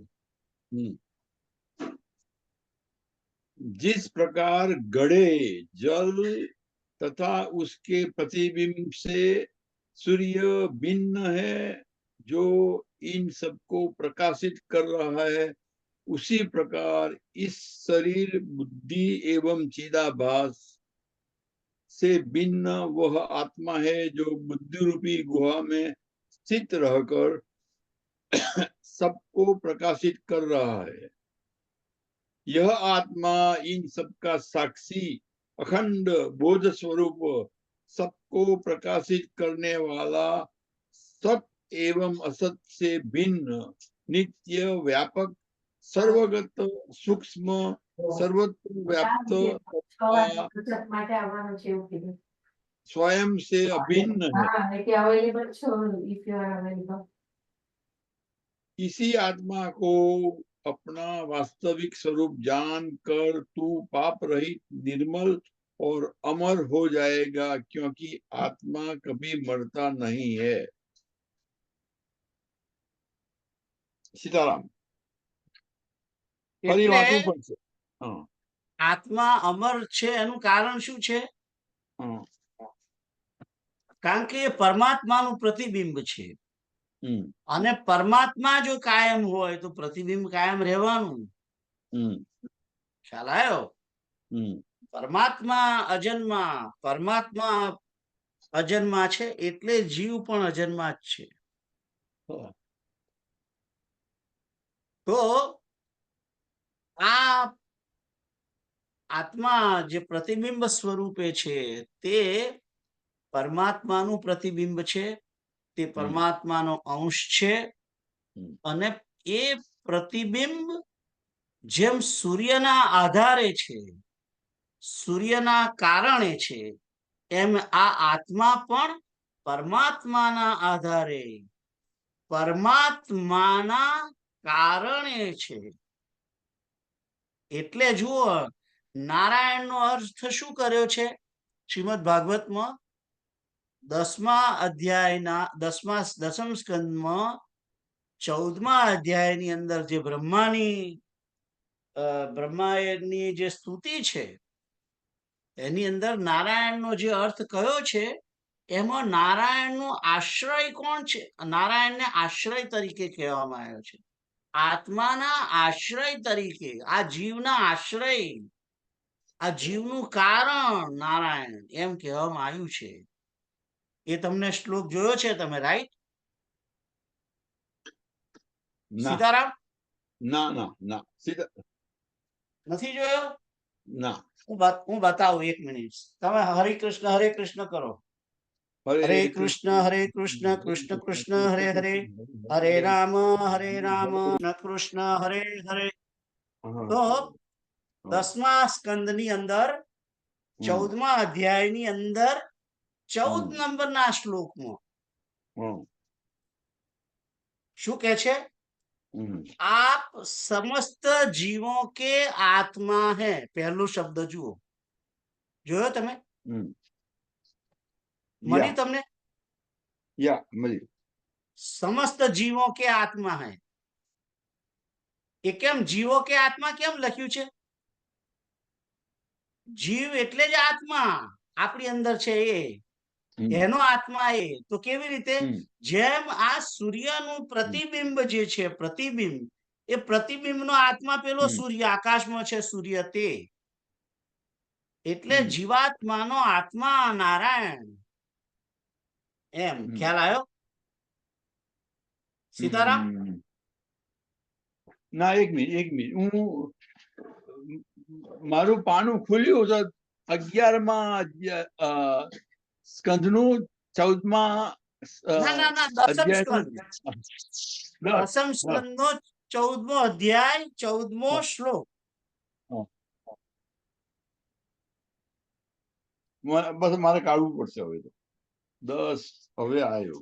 जिस प्रकार घड़े जल तथा उसके प्रतिबिंब से सूर्य भिन्न है, जो इन सबको प्रकाशित कर रहा है, उसी प्रकार इस शरीर, बुद्धि एवं चिदाभास से भिन्न वह आत्मा है जो बुद्धि रूपी गुहा में स्थित रहकर सबको प्रकाशित कर रहा है. यह आत्मा इन सबका साक्षी अखंड बोध स्वरूप, सबको प्रकाशित करने वाला, सत एवं असत से भिन्न, नित्य, व्यापक, सर्वगत, सूक्ष्म, सर्वत्र व्याप्त तथा ગુજરાત માટે આવવાનું છે એવું કીધું. स्वयं से अभिन्न है. હા, એટલે અવેલેબલ છો ઇફ યુ આર અવેલેબલ. इसी आत्मा को अपना वास्तविक स्वरूप जानकर तू पाप रहित, निर्मल और अमर हो जाएगा, क्योंकि आत्मा कभी मरता नहीं है. सीताराम. फरी એટલે वाचવું પડશે. हाँ, આત્મા અમર છે એનું કારણ શું છે? हाँ, કારણ કે એ પરમાત્માનું પ્રતિબિંબ છે. हम्म, અને પરમાત્મા જો કાયમ હોય તો પ્રતિબિંબ કાયમ રહેવાનું. हम्म, ખ્યાલ આવ્યો? हम्म, પરમાત્મા અજન્મા, પરમાત્મા અજન્મા છે એટલે જીવ પણ અજન્મા જ છે. हाँ, તો આ આત્મા જે પ્રતિબિંબ સ્વરૂપે છે તે પરમાત્માનું પ્રતિબિંબ છે, તે પરમાત્માનો અંશ છે. અને એ પ્રતિબિંબ જેમ સૂર્યના આધારે છે, સૂર્યના કારણે છે, એમ આ આત્મા પણ પરમાત્માના આધારે, પરમાત્માના કારણે છે. એટલે જુઓ, નારાયણનો અર્થ શું કર્યો છે? શ્રીમદ ભાગવતમાં 10મા અધ્યાયના 10મા સ્કંદમાં 14મા અધ્યાયની અંદર જે બ્રહ્માની જે સ્તુતિ છે એની અંદર નારાયણનો જે અર્થ કયો છે, એમાં નારાયણનો આશ્રય કોણ છે? નારાયણને આશ્રય તરીકે કહેવામાં આવ્યો છે. આત્માના આશ્રય તરીકે, આ જીવના આશ્રય, આ જીવનું કારણ નારાયણ એમ કહેવામાં આવ્યું છે. એ તમને શ્લોક જોયો છે તમે, રાઈટ? સીતારામ, ના ના ના, નથી જોયો? ના. હું બતાવું, 1 મિનિટ. તમે હરે કૃષ્ણ કરો. હરે કૃષ્ણ કૃષ્ણ કૃષ્ણ હરે હરે, હરે રામ કૃષ્ણ હરે હરે. તો 10મા સ્કંદની અંદર 14મા અધ્યાયની અંદર 14 નંબરના શ્લોકમાં શું કહે છે? आप समस्त जीवों के आत्मा है. पहलो शब्द जुओ, જોયો તમે? મળી તમને? મળી. समस्त जीवों के आत्मा है. એ કેમ જીવો કે આત્મા કેમ લખ્યું છે? જીવ એટલે જ આત્મા આપણી અંદર છે, એનો આત્મા. એ તો કેવી રીતે? જેમ આ સૂર્યનું પ્રતિબિંબ જે છે, પ્રતિબિંબ, એ પ્રતિબિંબનો આત્મા પેલો સૂર્ય, આકાશમાં છે સૂર્ય, તે એટલે જીવાત્માનો આત્મા નારાયણ. એમ ખ્યાલ આવ્યો? સીતારામ, ના, એક મિનિટ, હું મારું પાનું ખુલ્યું તો 11મા સ્કંદનું 14મા ના, દસમ સ્કંદનો 14મો અધ્યાય 14મો શ્લોક. બસ મારે કાઢવું પડશે હવે તો. 10 હવે આવ્યો.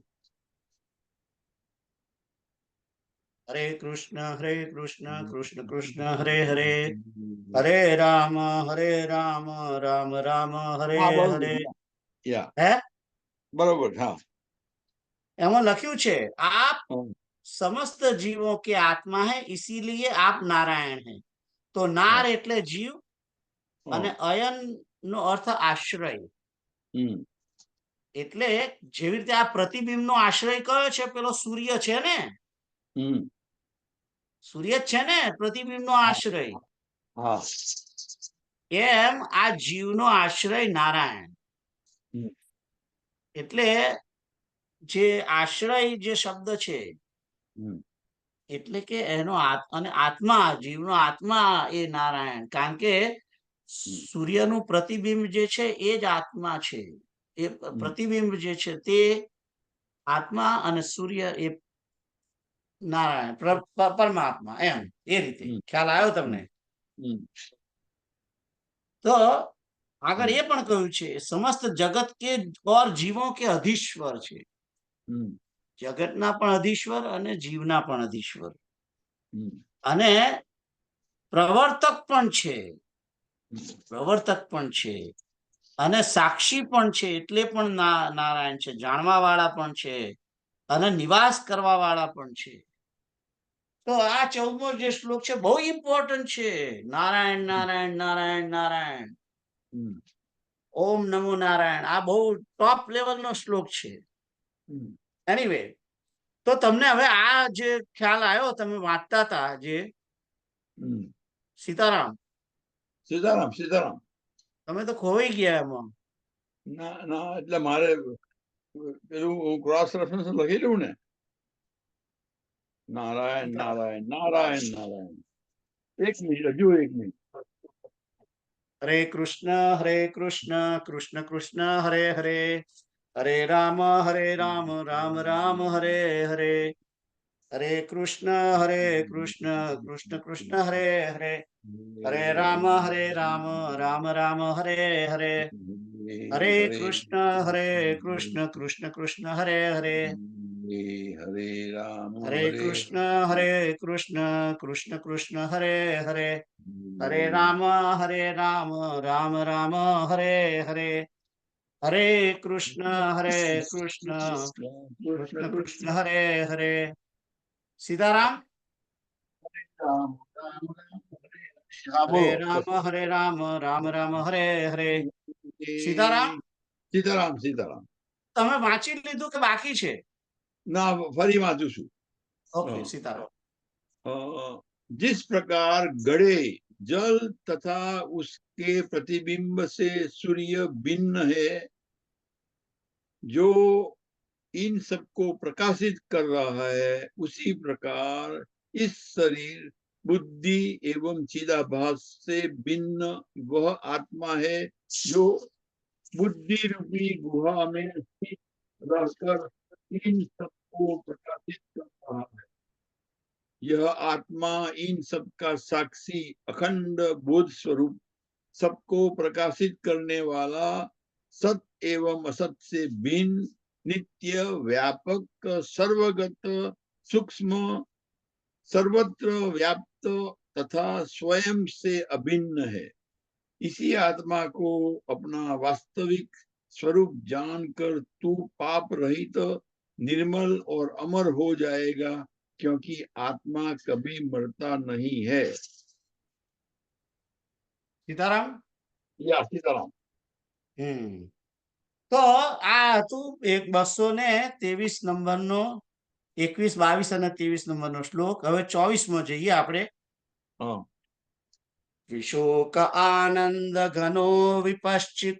હરે કૃષ્ણ કૃષ્ણ કૃષ્ણ હરે હરે, હરે રામ રામ રામ હરે હરે. હે, બરોબર. હા, એમાં લખ્યું છે, આપ समस्त जीवों के आत्मा है, इसीलिए आप नारायण हैं. તો નાર એટલે જીવ, અને અયન નો અર્થ આશ્રય. એટલે જેવી રીતે આ પ્રતિબિંબ નો આશ્રય કયો છે? પેલો સૂર્ય છે ને, સૂર્ય જ છે ને પ્રતિબિંબ નો આશ્રય. એમ આ જીવનો આશ્રય નારાયણ. એટલે જે આશ્રય જે શબ્દ છે, એટલે કે એનો અને આત્મા, જીવનો આત્મા એ નારાયણ. કારણ કે સૂર્યનું પ્રતિબિંબ જે છે એ જ આત્મા છે. એ પ્રતિબિંબ જે છે તે આત્મા, અને સૂર્ય એ નારાયણ, પરમાત્મા. એમ એ રીતે ખ્યાલ આવ્યો તમને? તો આગળ એ પણ કહ્યું છે, સમસ્ત જગત કે ઓર જીવો કે અધીશ્વર છે. જગતના પણ અધીશ્વર અને જીવના પણ અધીશ્વર, અને પ્રવર્તક પણ છે, અને સાક્ષી પણ છે. એટલે પણ નારાયણ છે. જાણવા વાળા પણ છે, અને નિવાસ કરવા વાળા પણ છે. તો આ 14મો જે શ્લોક છે બહુ ઇમ્પોર્ટન્ટ છે. નારાયણ નારાયણ નારાયણ નારાયણ, ઓમ નમો નારાયણ. આ બહુ ટોપ લેવલનો શ્લોક છે. એનીવે, તો તમને હવે આ જે ખ્યાલ આવ્યો, તમે વાંચતા હતા જે, સીતારામ, તમે તો ખોવાઈ ગયા એમાં. ના, એટલે મારે પેલું ક્રોસ રેફરન્સ લખેલું ને, નારાયણ નારાયણ નારાયણ નારાયણ. 1 મિનિટ, હજુ 1 મિનિટ. હરે કૃષ્ણ કૃષ્ણ કૃષ્ણ હરે હરે, હરે રામ રામ રામ હરે હરે, હરે કૃષ્ણ કૃષ્ણ કૃષ્ણ હરે હરે, હરે રામ રામ રામ હરે હરે, હરે કૃષ્ણ કૃષ્ણ કૃષ્ણ હરે હરે, હરે રામ હરે કૃષ્ણ કૃષ્ણ કૃષ્ણ હરે હરે, હરે રામ રામ રામ હરે હરે, હરે કૃષ્ણ કૃષ્ણ કૃષ્ણ હરે હરે. સીતારામ. રામ રામ રામ હરે બોલો. રામ રામ રામ હરે હરે. સીતારામ. સીતારામ સીતારામ. તમે વાંચી લીધું કે બાકી છે? ના ફરી વાંચું છું. ઓકે सीताराम। जिस प्रकार घड़े जल तथा उसके प्रतिबिंब से सूर्य भिन्न है, जो इन सबको प्रकाशित कर रहा है, उसी प्रकार इस शरीर बुद्धि एवं चिदाभास से भिन्न वह आत्मा है, जो बुद्धि रूपी गुहा में स्थित रहकर इन सबको प्रकाशित कर रहा है। यह आत्मा इन सब का साक्षी अखंड बोध स्वरूप, सबको प्रकाशित करने वाला, सत एवं असत से भिन्न, नित्य, व्यापक, सर्वगत, सूक्ष्म, सर्वत्र व्याप्त तथा स्वयं से अभिन्न है। इसी आत्मा को अपना वास्तविक स्वरूप जानकर तू पाप रहित, निर्मल और अमर हो जाएगा, क्योंकि आत्मा कभी मरता नहीं है। सीताराम. या सीताराम. તો આ હતું 223 નંબરનો 21, 22 અને 23 નંબરનો શ્લોક. હવે 24મો જઈએ આપણે. વિશોક આનંદ ઘનો વિપશ્ચિત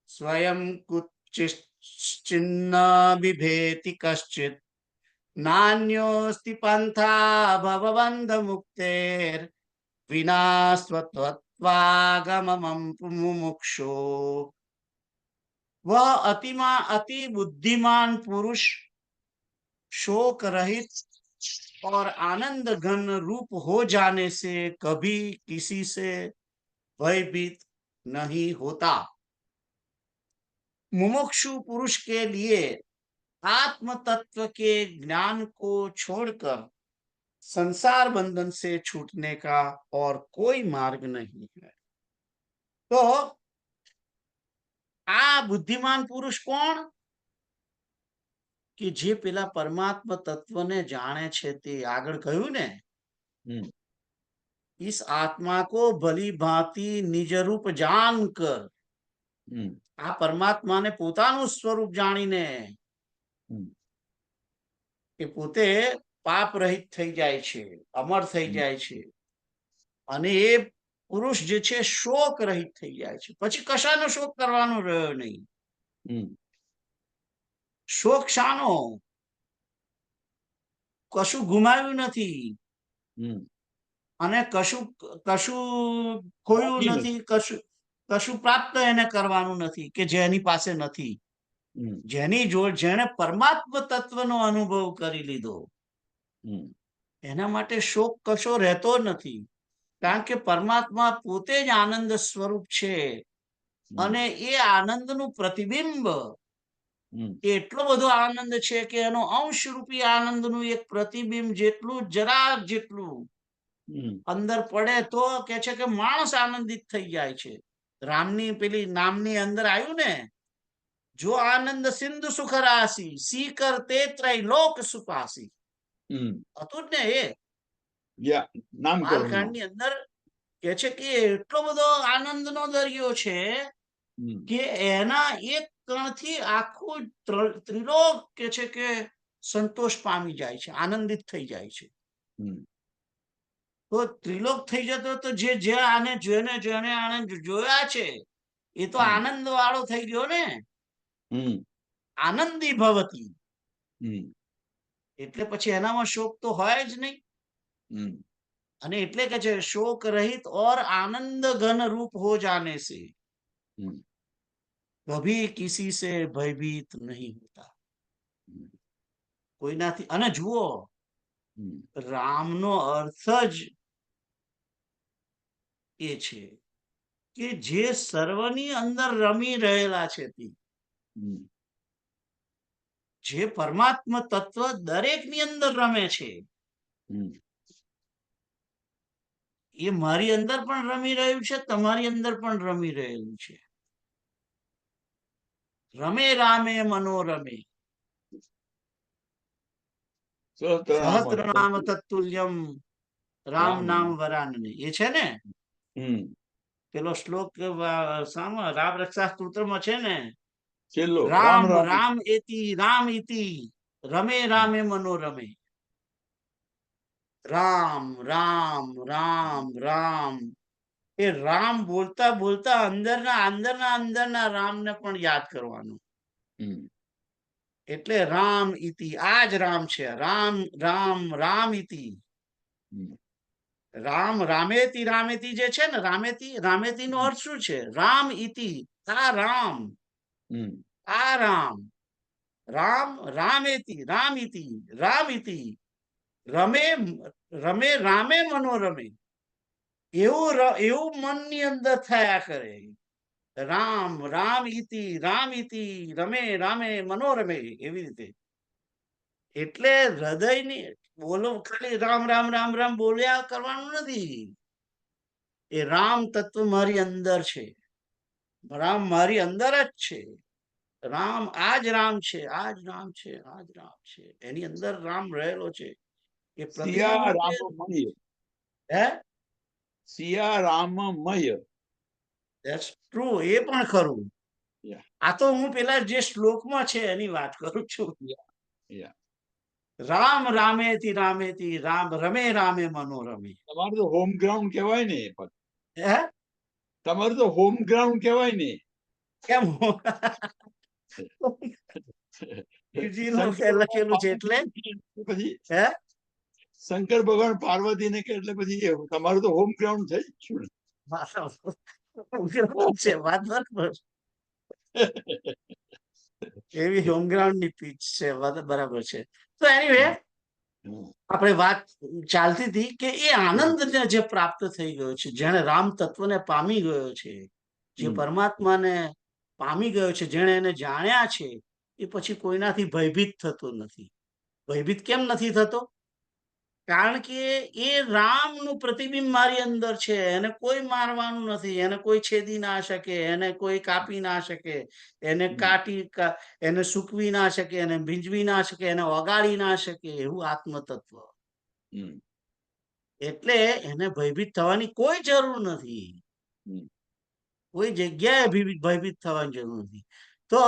સ્વયં કુચિન્ન બિભેતિ કશ્ચિત નાન્યોસ્તિ પંથા ભવબંધ મુક્તેર વિના સ્વતત્વાગમમ મુમુક્ષો. वह अति बुद्धिमान पुरुष शोक रहित और आनंद घन रूप हो जाने से कभी किसी से भयभीत नहीं होता। मुमुक्षु पुरुष के लिए आत्म तत्व के ज्ञान को छोड़कर संसार बंधन से छूटने का और कोई मार्ग नहीं है। तो आ बुद्धिमान पुरुष कौन? कि जे पेला परमात्मा तत्व ने जाने छे ते आगळ कह્યું ने, इस आत्मा को भली भांति निज रूप जानकर आ परमात्मा ने पोताનું સ્વરૂપ જાણીને કે પોતે પાપ રહિત થઈ જાય છે, અમર થઈ જાય છે, અને એ પુરુષ જે છે શોક રહિત થઈ જાય છે. પછી કશાનો શોક કરવાનો રહ્યો નહીં. શોક શાનો? કશું ગુમાવ્યું નથી અને કશું ખોયું નથી, કશું પ્રાપ્ત એને કરવાનું નથી કે જેની પાસે નથી. જેણે પરમાત્મા તત્વનો અનુભવ કરી લીધો એના માટે શોક કશો રહેતો નથી. કારણ કે પરમાત્મા પોતે જ આનંદ સ્વરૂપ છે અને એ આનંદનું પ્રતિબિંબ એટલો બધો આનંદ છે કે એનો અંશ રૂપી આનંદનું એક પ્રતિબિંબ જેટલું જરા જેટલું અંદર પડે તો કે છે કે માણસ આનંદિત થઈ જાય છે. રામની પેલી નામની અંદર આવ્યું ને, જો આનંદ સિંધુ સુખ રાશિ સીકર તે ત્રૈલોક સુપાસી હતું જ ને. એ બાલકાંડની અંદર કે છે કે એટલો બધો આનંદનો દરિયો છે કે એના એક કણથી આખું ત્રિલોક કે છે કે સંતોષ પામી જાય છે, આનંદિત થઈ જાય છે. તો ત્રિલોક થઈ જતો તો જે આને જેને આનંદ જોયા છે એ તો આનંદ વાળો થઈ ગયો ને, આનંદી ભવતી. એટલે પછી એનામાં શોક તો હોય જ નહીં. અને એટલે કે છે શોક રહિત और आनंद घन रूप हो जाने से हम्म, कभी किसी से भयभीत नहीं होता. हम्म, કોઈનાથી. અને જુઓ, हम्म, રામનો અર્થ જ એ છે કે જે સર્વની અંદર રમી રહેલા છે તે, हम्म, જે પરમાત્મા તત્વ દરેકની અંદર રમે છે, हम्म, એ મારી અંદર પણ રમી રહ્યું છે, તમારી અંદર પણ રમી રહેલું છે. રમે રામે મનોરમે सहस्रनाम સહસ્ત્ર નામ તત્તુલ્યમ રામ राम નામ વરાનને. એ છે ને हम्म, પેલો શ્લોક રામ રક્ષા સ્તોત્રમાં છે ને, चलो राम રામ राम રામ ઇતિ રમે રામે મનોરમે. રામ રામ રામ રામ. એ રામ બોલતા બોલતા અંદરના રામને પણ યાદ કરવાનું. हम्म, એટલે રામ ઇતિ, આ જ રામ છે. રામ રામ રામ ઇતિ. हम्म, રામ રામેતી જે છે ને, રામેતી નો અર્થ શું છે? રામ ઇતિ, આ રામ, हम्म, આ રામ. રામ રામ ઇતિ રમે રમે રામે મનોરમે. એવું મનની અંદર થયા કરે. રામ ઇતિ રમે રામે મનોરમે. એવી રીતે. એટલે હૃદયની બોલો, ખાલી રામ રામ રામ રામ બોલ્યા કરવાનું નથી. એ રામ તત્વ મારી અંદર છે. રામ મારી અંદર જ છે. રામ આજ રામ છે, આજ રામ છે, આજ રામ છે. એની અંદર રામ રહેલો છે. એ सिया પ્રતિબિંબ રૂપે. राममय હે, सिया राममय ધેટ્સ ટ્રુ. એ પણ ખરું. Yeah. આ તો હું પેલા જે શ્લોકમાં છે એની વાત કરું છું. Yeah. રામ રામેતી રામ રમે રામે મનોરમે. તમારું તો હોમ ગ્રાઉન્ડ કહેવાય ને. હે, તમારું તો હોમ ગ્રાઉન્ડ કહેવાય ને. કેમ? શિવજીનું લખેલું છે એટલે. પછી હે, શંકર ભગવાન પાર્વતીને કે એટલે પછી તમારું તો હોમ ગ્રાઉન્ડ થઈ જ છું છે વાત બરાબર. એવી હોમગ્રાઉન્ડ ની પીચ છે, બરાબર છે. તો એનીવે, આપણે વાત ચાલતી હતી કે એ આનંદને જે પ્રાપ્ત થઈ ગયો છે, જેને રામ તત્વને પામી ગયો છે, જે પરમાત્માને પામી ગયો છે, જેને એને જાણ્યા છે, એ પછી કોઈનાથી ભયભીત થતો નથી. ભયભીત કેમ નથી થતો? કારણ કે એ રામનું પ્રતિબિંબ મારી અંદર છે. એને કોઈ મારવાનું નથી, એને કોઈ છેદી ના શકે, એને કોઈ કાપી ના શકે, એને એને સૂકવી ના શકે, એને ભીંજવી ના શકે, એને ઓગાળી ના શકે, એવું આત્મતત્વ. એટલે એને ભયભીત થવાની કોઈ જરૂર નથી. કોઈ જગ્યાએ ભયભીત થવાની જરૂર નથી. તો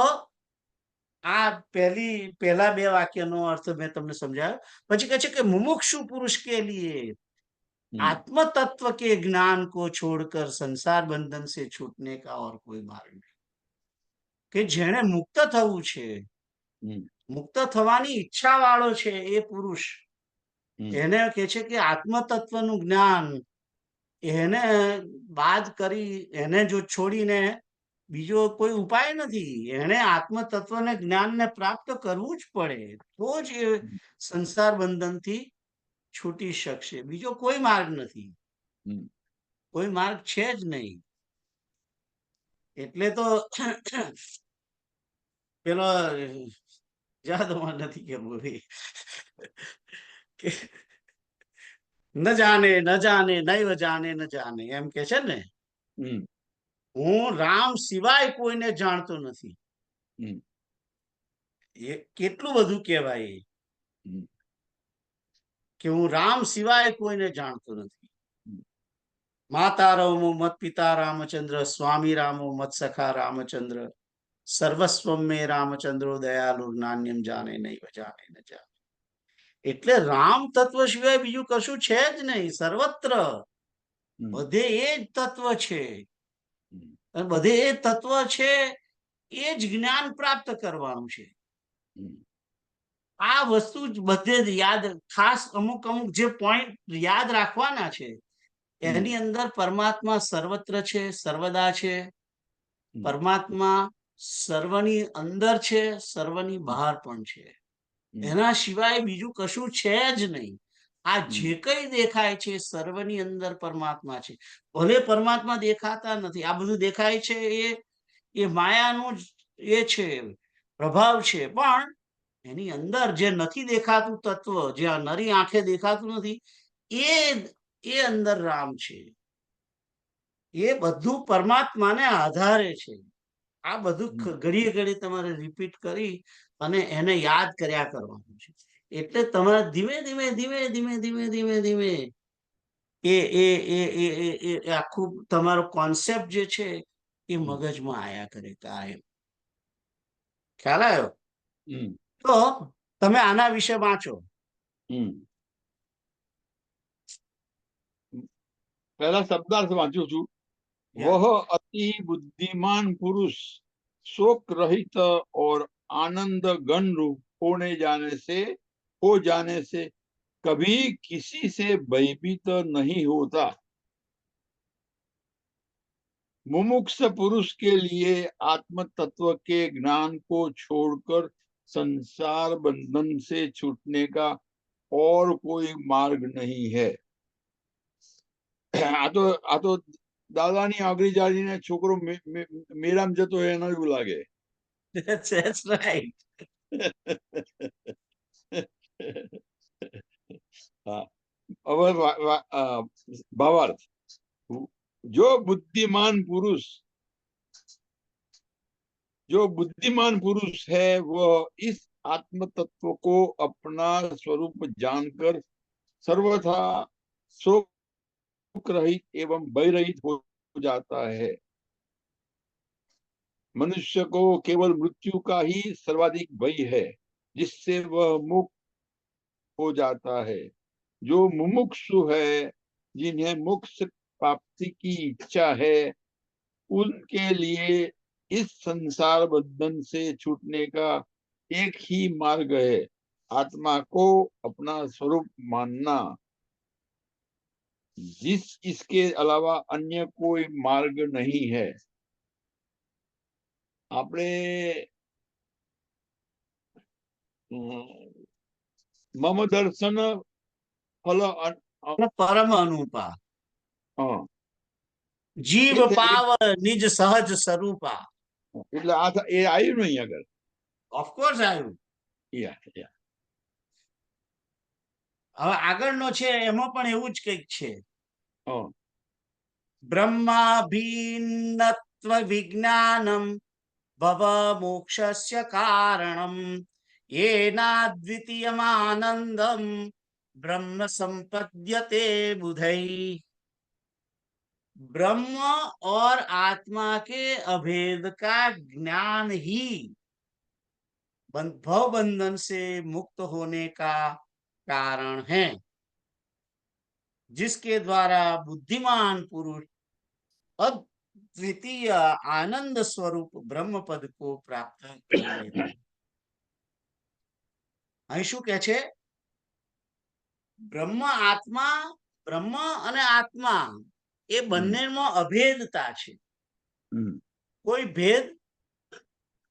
આ પહેલા બે વાક્યનો અર્થ મેં તમને સમજાવ્યો. પછી કહે છે કે મુમુક્ષુ પુરુષ કે લીએ आत्म तत्व के ज्ञान को छोड़कर संसार बंधन से छूटने का और कोई मार्ग नहीं. કે જેને મુક્ત થવું છે, મુક્ત થવાની ઈચ્છા વાળો છે એ પુરુષ, એને કે છે કે આત્મ તત્વનું જ્ઞાન એને બાદ કરી, એને જો છોડીને બીજો કોઈ ઉપાય નથી. એને આત્મ તત્વને જ્ઞાનને પ્રાપ્ત કરવું જ પડે, તો જ એ સંસાર બંધનથી છૂટી શકશે. બીજો કોઈ માર્ગ નથી, કોઈ માર્ગ છે જ નહીં. એટલે તો પેલો યાદમાં નથી કે બોલી કે ન જાને નૈવ જાને ન જાને, એમ કે છે ને, હું રામ સિવાય કોઈને જાણતો નથી. એ કેટલું બધું કહેવાય કે હું રામ સિવાય કોઈને જાણતો નથી. માતા રામો મત પિતા રામચંદ્ર, સ્વામી રામો મત સખા રામચંદ્ર, સર્વસ્વમ મે રામચંદ્રો દયાલુ નાન્યમ જાને નૈવ જાને ન જાને. એટલે રામ તત્વ સિવાય બીજું કશું છે જ નહીં. સર્વત્ર બધે એ જ તત્વ છે. બધે એ તત્વ છે, એ જ જ્ઞાન પ્રાપ્ત કરવાનું છે. આ વસ્તુ જ બધે જ યાદ, ખાસ અમુક અમુક જે પોઈન્ટ યાદ રાખવાના છે, એની અંદર પરમાત્મા સર્વત્ર છે, સર્વદા છે. પરમાત્મા સર્વની અંદર છે, સર્વની બહાર પણ છે. એના સિવાય બીજું કશું છે જ નહીં. આ જે કઈ દેખાય છે સર્વની અંદર પરમાત્મા છે. ભલે પરમાત્મા દેખાતા નથી, આ બધું દેખાય છે એ માયાનું જ એ છે, પ્રભાવ છે. પણ એની અંદર જે નથી દેખાતું તત્વ, જે આ નરી આંખે દેખાતું નથી, એ અંદર રામ છે. એ બધું પરમાત્માને આધારે છે. આ બધું ઘડીએ ઘડી તમારે રિપીટ કરી અને એને યાદ કર્યા કરવાનું છે. એટલે તમારે ધીમે ધીમે ધીમે ધીમે ધીમે ધીમે ધીમે એ એ એ એ એ એ આખું તમારો કોન્સેપ્ટ જે છે એ મગજમાં આયા કરે કાયમ. ખ્યાલ આવ્યો? તો તમે આના વિશે વાંચો. पहला शब्दार्थ वांचू छू। वह अति बुद्धिमान पुरुष शोक रहित और आनंद घन रूप हो जाने से कभी किसी से भयभीत नहीं होता। मुमुक्ष पुरुष के लिए आत्म तत्व के ज्ञान को छोड़कर संसार बंधन से छूटने का और कोई मार्ग नहीं है। आ तो દાદાની આગળી જાળીને છોકરો મેરામ જતો હોય એના એવું લાગે. That's right. હવે ભાવાર્થ. जो बुद्धिमान पुरुष है वह इस आत्म तत्व को अपना स्वरूप जानकर सर्वथा शोक रहित एवं भय रहित हो जाता है। मनुष्य को केवल मृत्यु का ही सर्वाधिक भय है, जिससे वह मुक्त हो जाता है। जो मुमुक्षु है, जिन्हें मोक्ष प्राप्ति की इच्छा है, उनके लिए इस संसार बंधन से छूटने का एक ही मार्ग है, आत्मा को अपना स्वरूप मानना। इसके अलावा अन्य कोई मार्ग नहीं है। आपने मम दर्शन फल પરમ અનુપા हाँ જીવ પાવ નિજ સહજ સ્વરૂપા. એટલે આ એ આવ્યું નહીં આગળ. ઓફકોર્સ આવ્યું. હવે આગળનો છે એમાં પણ એવું જ કંઈક છે. બ્રહ્માભિન્નત્વ વિજ્ઞાનમ ભવ મોક્ષસ્ય કારણમ येनाद्वितीयम् आनंदम ब्रह्म संपद्यते बुधै. ब्रह्म और आत्मा के अभेद का ज्ञान ही भव बंधन से मुक्त होने का कारण है, जिसके द्वारा बुद्धिमान पुरुष अद्वितीय आनंद स्वरूप ब्रह्म पद को प्राप्त कर लेता है. અહીં શું કહે છે? બ્રહ્મ અને આત્મા એ બંનેમાં અભેદતા છે, કોઈ ભેદ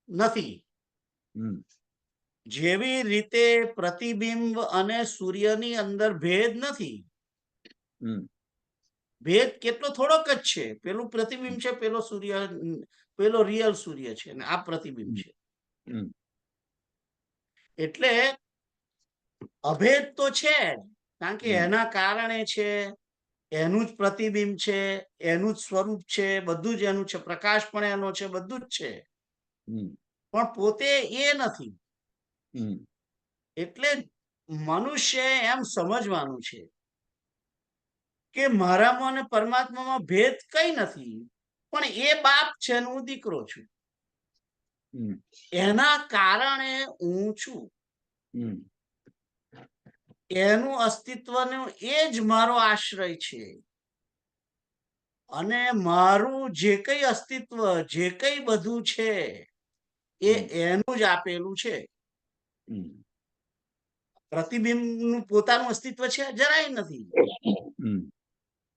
નથી. જેવી રીતે પ્રતિબિંબ અને સૂર્યની અંદર ભેદ નથી. ભેદ કેટલો થોડોક જ છે. પેલું પ્રતિબિંબ છે, પેલો સૂર્ય, પેલો રિયલ સૂર્ય છે અને આ પ્રતિબિંબ છે. એટલે અભેદ તો છે, કારણ કે એના કારણે છે, એનું જ પ્રતિબિંબ છે, એનું જ સ્વરૂપ છે, બધું જ એનું છે, પ્રકાશ પણ એનો છે, બધું જ છે, પણ પોતે એ નથી. એટલે મનુષ્ય એમ સમજવાનું છે કે મારામાં અને પરમાત્મામાં ભેદ કઈ નથી, પણ એ બાપ છે ને હું દીકરો છું, એના કારણે હું છું. એનું અસ્તિત્વનું એ જ મારો આશ્રય છે અને મારું જે કઈ અસ્તિત્વ, જે કઈ બધું છે એ એનું જ આપેલું છે. પ્રતિબિંબનું પોતાનું અસ્તિત્વ છે જરાય નથી. હમ.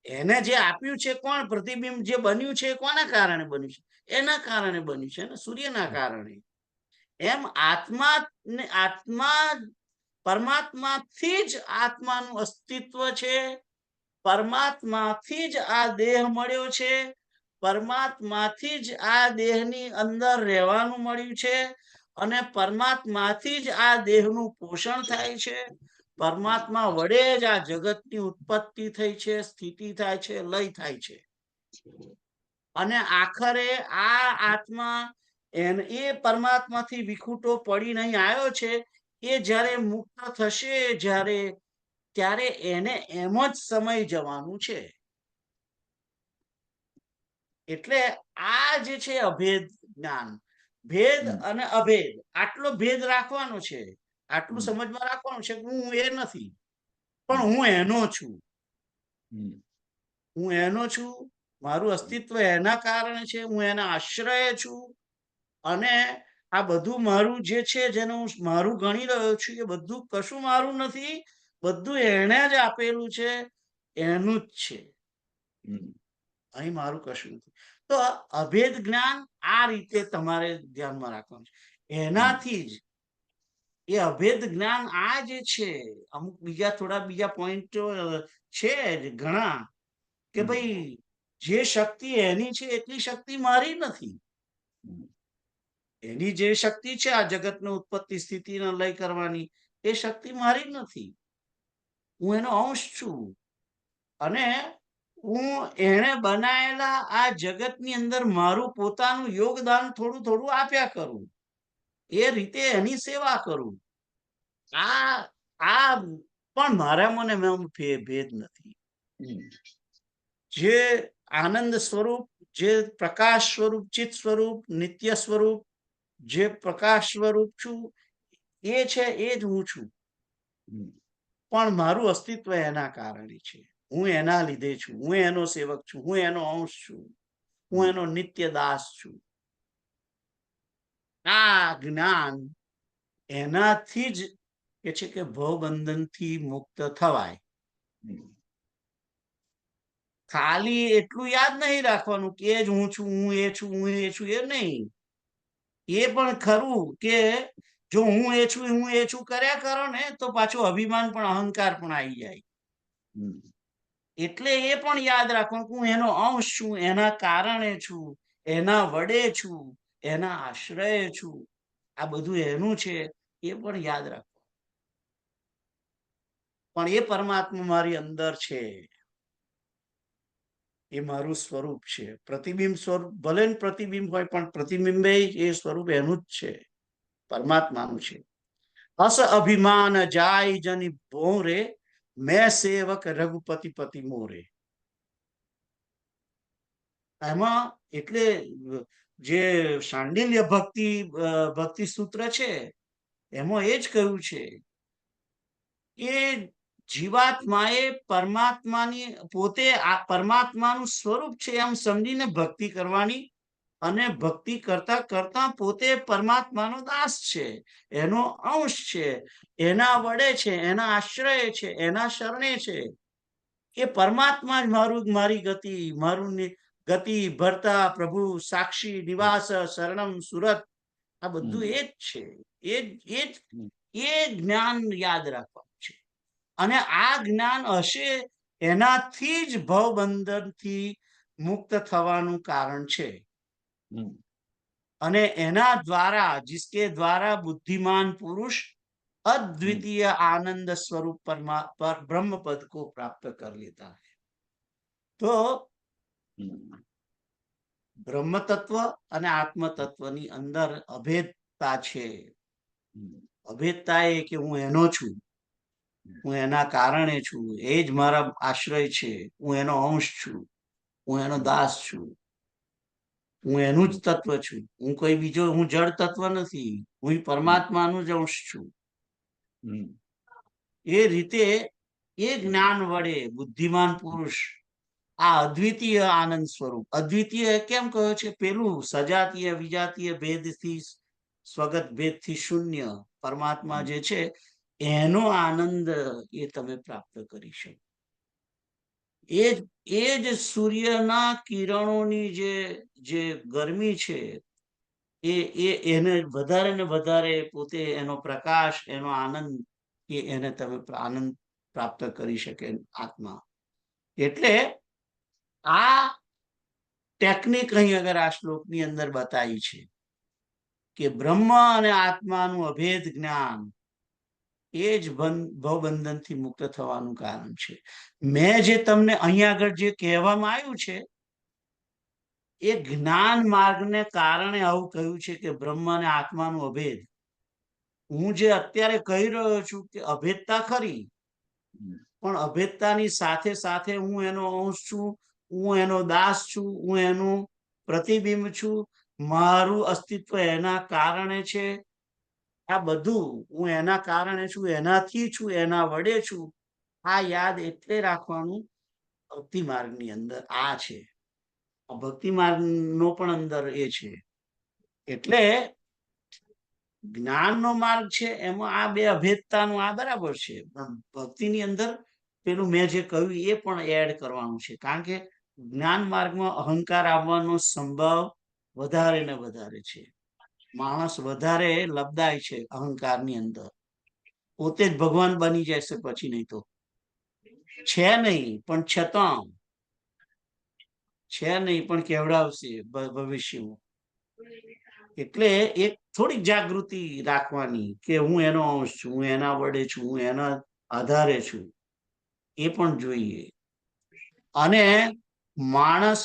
એને જે આપ્યું છે કોણ? પ્રતિબિંબ જે બન્યું છે એ કોના કારણે બન્યું છે? એના કારણે બન્યું છે ને, સૂર્યના કારણે. એમ આત્મા પરમાત્માથી જ આત્માનું અસ્તિત્વ છે. પરમાત્માથી જ આ દેહ મળ્યો છે. પરમાત્માથી જ આ દેહની અંદર રહેવાનું મળ્યું છે. અને પરમાત્માથી જ આ દેહનું પોષણ થાય છે. પરમાત્મા વડે જ આ જગતની ઉત્પત્તિ થઈ છે, સ્થિતિ થાય છે, લય થાય છે. અને આખરે આ આત્મા એ પરમાત્માથી વિખૂટો પડી નહીં આવ્યો છે. એ જ્યારે મુક્ત થશે ત્યારે એને એમ જ સમય જવાનું છે. એટલે આ જે છે અભેદ જ્ઞાન, ભેદ અને અભેદ, આટલો ભેદ રાખવાનો છે. આટલું સમજમાં રાખવાનું છે કે હું એ નથી, પણ હું એનો છું. હું એનો છું. મારું અસ્તિત્વ એના કારણે છે. હું એના આશ્રય છું. અને આ બધું મારું જે છે, જેને હું મારું ગણી રહ્યો છું, એ બધું કશું મારું નથી. બધું એને જ આપેલું છે, એનું જ છે. અહીં મારું કશું નથી. તો અભેદ જ્ઞાન આ રીતે તમારે ધ્યાનમાં રાખવાનું છે. એનાથી જ એ અભેદ જ્ઞાન આ જે છે, અમુક બીજા પોઈન્ટો છે જ ઘણા, કે ભાઈ જે શક્તિ એની છે એટલી શક્તિ મારી નથી. એની જે શક્તિ છે આ જગતની ઉત્પત્તિ સ્થિતિને લય કરવાની, એ શક્તિ મારી નથી. હું એનો અંશ છું. અને હું એને બનાયેલા આ જગતની અંદર મારું પોતાનું યોગદાન થોડું થોડું આપ્યા કરું. એ રીતે એની સેવા કરું. આ પણ મારામાં ને ભેદ નથી. જે આનંદ સ્વરૂપ, જે પ્રકાશ સ્વરૂપ, ચિત્ત સ્વરૂપ, નિત્ય સ્વરૂપ, જે પ્રકાશ સ્વરૂપ છું, એ છે, એ જ હું છું. પણ મારું અસ્તિત્વ એના કારણે છે. હું એના લીધે છું. હું એનો સેવક છું. હું એનો અંશ છું. હું એનો નિત્ય દાસ છું. આ જ્ઞાન એનાથી જ કે છે કે ભવબંધનથી મુક્ત થવાય. ખાલી એટલું યાદ નહીં રાખવાનું કે જ હું છું, હું એ છું, હું એ છું, એ નહીં. એ પણ ખરું કે જો હું એ છું કર્યા કરો ને, તો પાછું અભિમાન પણ અહંકાર પણ આવી જાય. એટલે એ પણ યાદ રાખવાનું કે હું એનો અંશ છું, એના કારણે છું, એના વડે છું, એના આશ્રય છું. આ બધું એનું છે, એ પણ યાદ રાખવું. પણ એ પરમાત્મા મારી અંદર છે. એ મારું સ્વરૂપ છે. પ્રતિબિંબ સ્વરૂપ ભલે પ્રતિબિંબ હોય, પણ પ્રતિબિંબે એ સ્વરૂપ એનું જ છે, પરમાત્માનું છે. અસ અભિમાન જાય જની ભોરે, મેં સેવક રઘુપતિ પતિ મોરે. એમાં એટલે જે શાંડિલ્ય ભક્તિ સૂત્ર છે, એમાં એ જ કહ્યું છે કે જીવાત્માએ પરમાત્માની પોતે આ પરમાત્માનું સ્વરૂપ છે એમ સમજીને ભક્તિ કરવાની. અને ભક્તિ કરતા કરતા પોતે પરમાત્માનો દાસ છે, એનો અંશ છે, એના વડે છે, એના આશ્રય છે, એના શરણે છે. એ પરમાત્મા જ મારી ગતિ ભરતા પ્રભુ સાક્ષી નિવાસ શરણમ સુરત. આ બધું એ જ છે. એ જ્ઞાન યાદ રાખવાનું છે. અને આ જ્ઞાન હશે, એનાથી જ ભવબંધનથી મુક્ત થવાનું કારણ છે. અને એના દ્વારા जिसके द्वारा बुद्धिमान पुरुष अद्वितीय आनंद स्वरूप ब्रह्म पद को प्राप्त कर लेता है. तो બ્રહ્મ તત્વ અને આત્મ તત્વની અંદર અભેદતા છે. અભેદતા એ કે હું એનો છું, હું એના કારણે છું, એ જ મારા આશ્રય છે, હું એનો અંશ છું, હું એનો દાસ છું, હું એનું જ તત્વ છું. હું કોઈ બીજો, હું જળ તત્વ નથી, હું પરમાત્માનું જ અંશ છું. એ રીતે એ જ્ઞાન વડે બુદ્ધિમાન પુરુષ આ અદ્વિતીય આનંદ સ્વરૂપ, અદ્વિતીય કેમ કહ્યું છે? પેલું સજાતીય વિજાતીય ભેદથી સ્વગત ભેદથી શૂન્ય પરમાત્મા જે છે, એનો આનંદ એ તમે પ્રાપ્ત કરી શકો. એ જ સૂર્યના કિરણોની જે ગરમી છે એને વધારે ને વધારે પોતે એનો પ્રકાશ, એનો આનંદ, એને તમે આનંદ પ્રાપ્ત કરી શકે આત્મા. એટલે આ ટેકનિક અહીં અગર આ શ્લોકની અંદર બતાવી છે કે બ્રહ્મ અને આત્માનું અભેદ જ્ઞાન એ જ ભવબંધનથી મુક્ત થવાનું કારણ છે. મેં જે તમને અહીંયા આગળ જે કહેવામાં આવ્યું છે એ જ્ઞાન માર્ગને કારણે આવું કહ્યું છે કે બ્રહ્મ અને આત્માનું અભેદ. હું જે અત્યારે કહી રહ્યો છું કે અભેદતા ખરી, પણ અભેદતાની સાથે સાથે હું એનો અંશ છું, હું એનો દાસ છું, હું એનું પ્રતિબિંબ છું, મારું અસ્તિત્વ એના કારણે છે. આ બધું હું એના કારણે છું, એનાથી છું, એના વડે છું. આ યાદ એટલે રાખવાનું ભક્તિ માર્ગની અંદર આ છે. ભક્તિ માર્ગનો પણ અંદર એ છે. એટલે જ્ઞાનનો માર્ગ છે એમાં આ બે અભેદતાનું આ બરાબર છે, પણ ભક્તિની અંદર પેલું મેં જે કહ્યું એ પણ એડ કરવાનું છે. કારણ કે જ્ઞાન માર્ગમાં અહંકાર આવવાનો સંભવ વધારે ને વધારે છે. માણસ વધારે લબદાય છે અહંકારની અંદર, પોતે જ ભગવાન બની જશે પછી, નહીં તો છે નહીં પણ છતાં છે નહીં પણ કેવડાવશે ભવિષ્યમાં. એટલે એક થોડીક જાગૃતિ રાખવાની કે હું એનો અંશ છું, હું એના વડે છું, હું એના આધારે છું, એ પણ જોઈએ. અને માણસ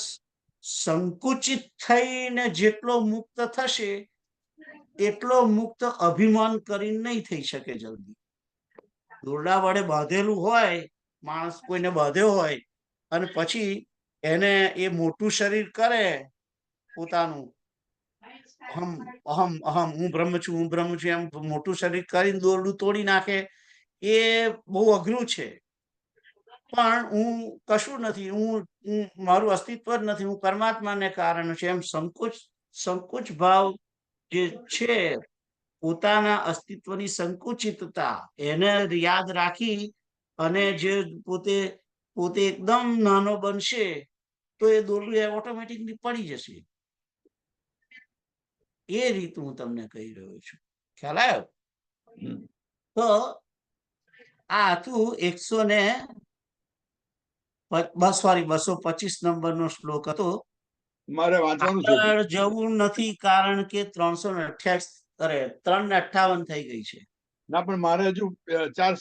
સંકુચિત થઈને જેટલો મુક્ત થશે એટલો મુક્ત અભિમાન કરીને નહીં થઈ શકે જલ્દી. દોરડા વડે બાંધેલું હોય માણસ, કોઈને બાંધ્યો હોય અને પછી એને એ મોટું શરીર કરે પોતાનું, અહમ અહમ અહમ, હું બ્રહ્મ છું, હું બ્રહ્મ છું, એમ મોટું શરીર કરીને દોરડું તોડી નાખે. એ બહુ અઘરું છે. પણ હું કશું નથી, હું મારું અસ્તિત્વ જ નથી, હું પરમાત્માને કારણે છે, એમ સંકોચ ભાવ જે છે, પોતાના અસ્તિત્વની સંકુચિતતા, એને યાદ રાખી અને જે પોતે એકદમ નાનો બનશે તો એ દોરડું ઓટોમેટિકલી પડી જશે. એ રીત હું તમને કહી રહ્યો છું. ખ્યાલ આવ્યો? તો આ હતું 225 નંબરનો શ્લોક હતો. મારે વાંચવાનું છે. આગળ જવું નથી કારણ કે 358 થઈ ગઈ છે. ના, પણ મારે હજુ ચાર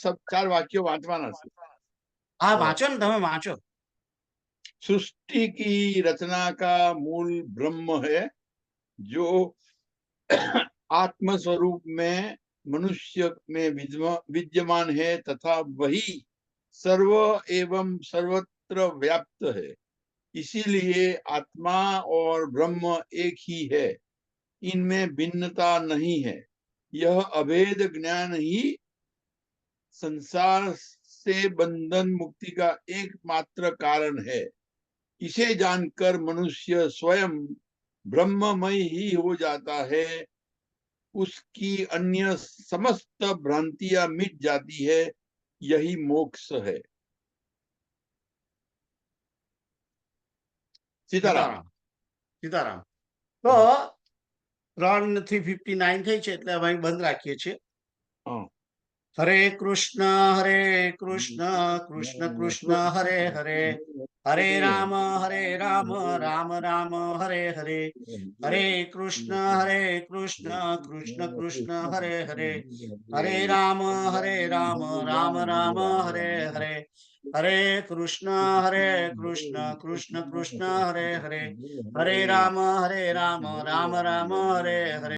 વાક્યો વાંચવાના છે. હા, વાંચો ને, તમે વાંચો. सृष्टि की रचना का मूल ब्रह्म है जो आत्म स्वरूप में मनुष्य में विद्यमान है तथा वही सर्व एवं सर्वत्र व्याप्त है. इसीलिए आत्मा और ब्रह्म एक ही है, इनमें भिन्नता नहीं है. यह अभेद ज्ञान ही संसार से बंधन मुक्ति का एकमात्र कारण है. इसे जानकर मनुष्य स्वयं ब्रह्ममय ही हो जाता है. उसकी अन्य समस्त भ्रांतियां मिट जाती है. यही मोक्ष है. सीताराम. સીતારામ. તો 3:59 થઈ છે એટલે હવે બંધ રાખીએ છીએ. હરે કૃષ્ણ કૃષ્ણ કૃષ્ણ હરે હરે, હરે રામ રામ રામ હરે હરે, હરે કૃષ્ણ કૃષ્ણ કૃષ્ણ હરે હરે, હરે રામ રામ રામ હરે હરે, હરે કૃષ્ણ કૃષ્ણ કૃષ્ણ હરે હરે, હરે રામ રામ રામ હરે હરે.